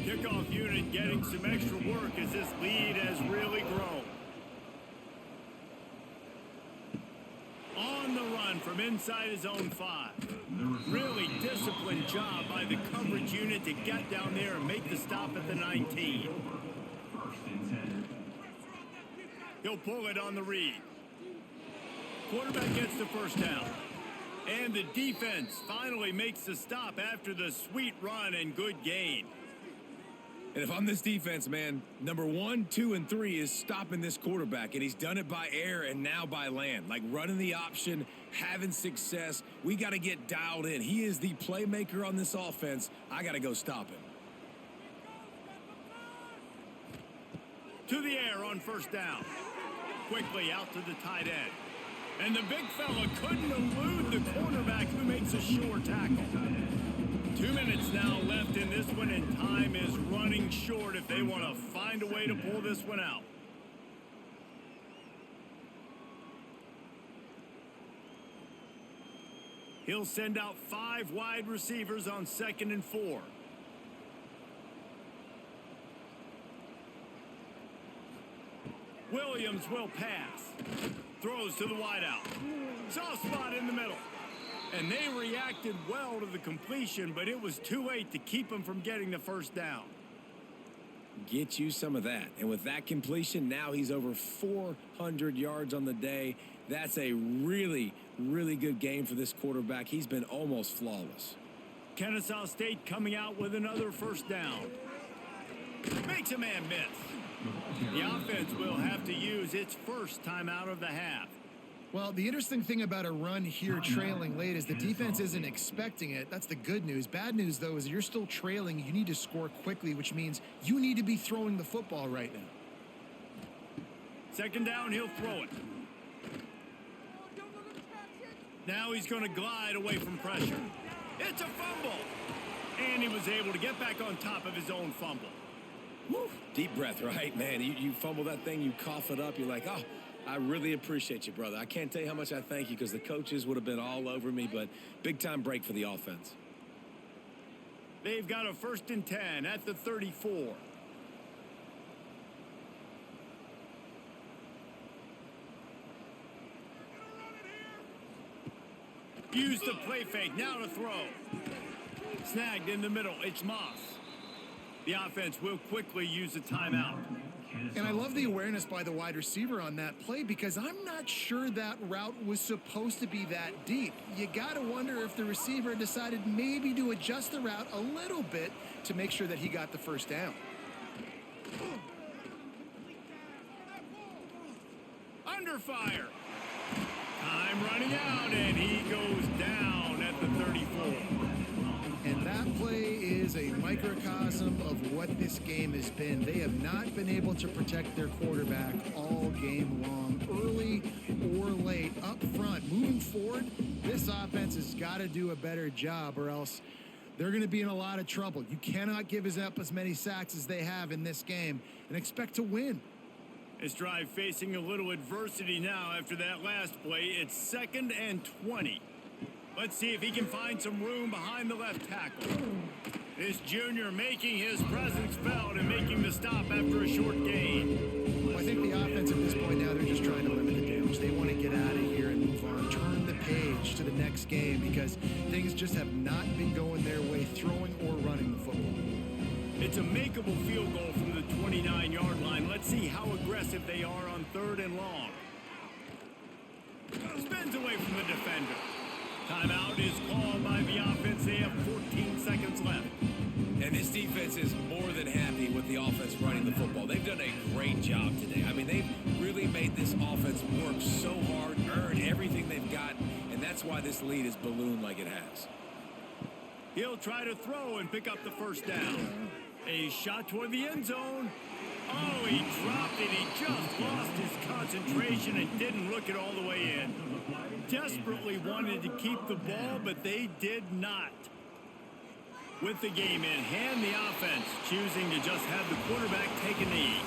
Kickoff unit getting some extra work as this lead has really grown. On the run from inside his own 5. Really disciplined job by the coverage unit to get down there and make the stop at the 19. He'll pull it on the read. Quarterback gets the first down. And the defense finally makes the stop after the sweet run and good gain. And if I'm this defense, man, number 1, 2, and 3 is stopping this quarterback. And he's done it by air and now by land. Like running the option, having success. We got to get dialed in. He is the playmaker on this offense. I got to go stop him. To the air on first down. Quickly out to the tight end. And the big fella couldn't elude the cornerback who makes a sure tackle. 2 minutes now left in this one, and time is running short if they want to find a way to pull this one out. He'll send out 5 wide receivers on 2nd and 4. Williams will pass. Throws to the wideout. Soft spot in the middle. And they reacted well to the completion, but it was too late to keep him from getting the first down. Get you some of that. And with that completion, now he's over 400 yards on the day. That's a really, really good game for this quarterback. He's been almost flawless. Kennesaw State coming out with another first down. Makes a man miss. The offense will have to use its first timeout of the half. Well, the interesting thing about a run here trailing late is the defense isn't expecting it. That's the good news. Bad news, though, is you're still trailing. You need to score quickly, which means you need to be throwing the football right now. 2nd down, he'll throw it. Now he's going to glide away from pressure. It's a fumble. And he was able to get back on top of his own fumble. Woo. Deep breath, right, man? You fumble that thing, you cough it up, you're like, oh, I really appreciate you, brother. I can't tell you how much I thank you because the coaches would have been all over me, but big-time break for the offense. They've got a 1st and 10 at the 34. Use the play fake, now to throw. Snagged in the middle, it's Moss. The offense will quickly use a timeout. And I love the awareness by the wide receiver on that play because I'm not sure that route was supposed to be that deep. You got to wonder if the receiver decided maybe to adjust the route a little bit to make sure that he got the first down. Under fire. Time running out, and he goes down at the 34. And that play is a microcosm of what this game has been. They have not been able to protect their quarterback all game long, early or late, up front. Moving forward, this offense has got to do a better job or else they're going to be in a lot of trouble. You cannot give up as many sacks as they have in this game and expect to win. This drive facing a little adversity now after that last play. It's 2nd and 20. Let's see if he can find some room behind the left tackle. This junior making his presence felt and making the stop after a short gain. Well, I think the offense at this point now, they're just trying to limit the damage. They want to get out of here and move on. Turn the page to the next game because things just have not been going their way, throwing or running the football. It's a makeable field goal from the 29-yard line. Let's see how aggressive they are on 3rd and long. Spins away from the defender. Timeout is called by the offense. They have 14 seconds left. And this defense is more than happy with the offense running the football. They've done a great job today. I mean, they've really made this offense work so hard, earn everything they've got, and that's why this lead is ballooned like it has. He'll try to throw and pick up the first down. A shot toward the end zone. Oh, he dropped it. He just lost his concentration and didn't look it all the way in. Desperately wanted to keep the ball, but they did not. With the game in hand, the offense choosing to just have the quarterback take a knee.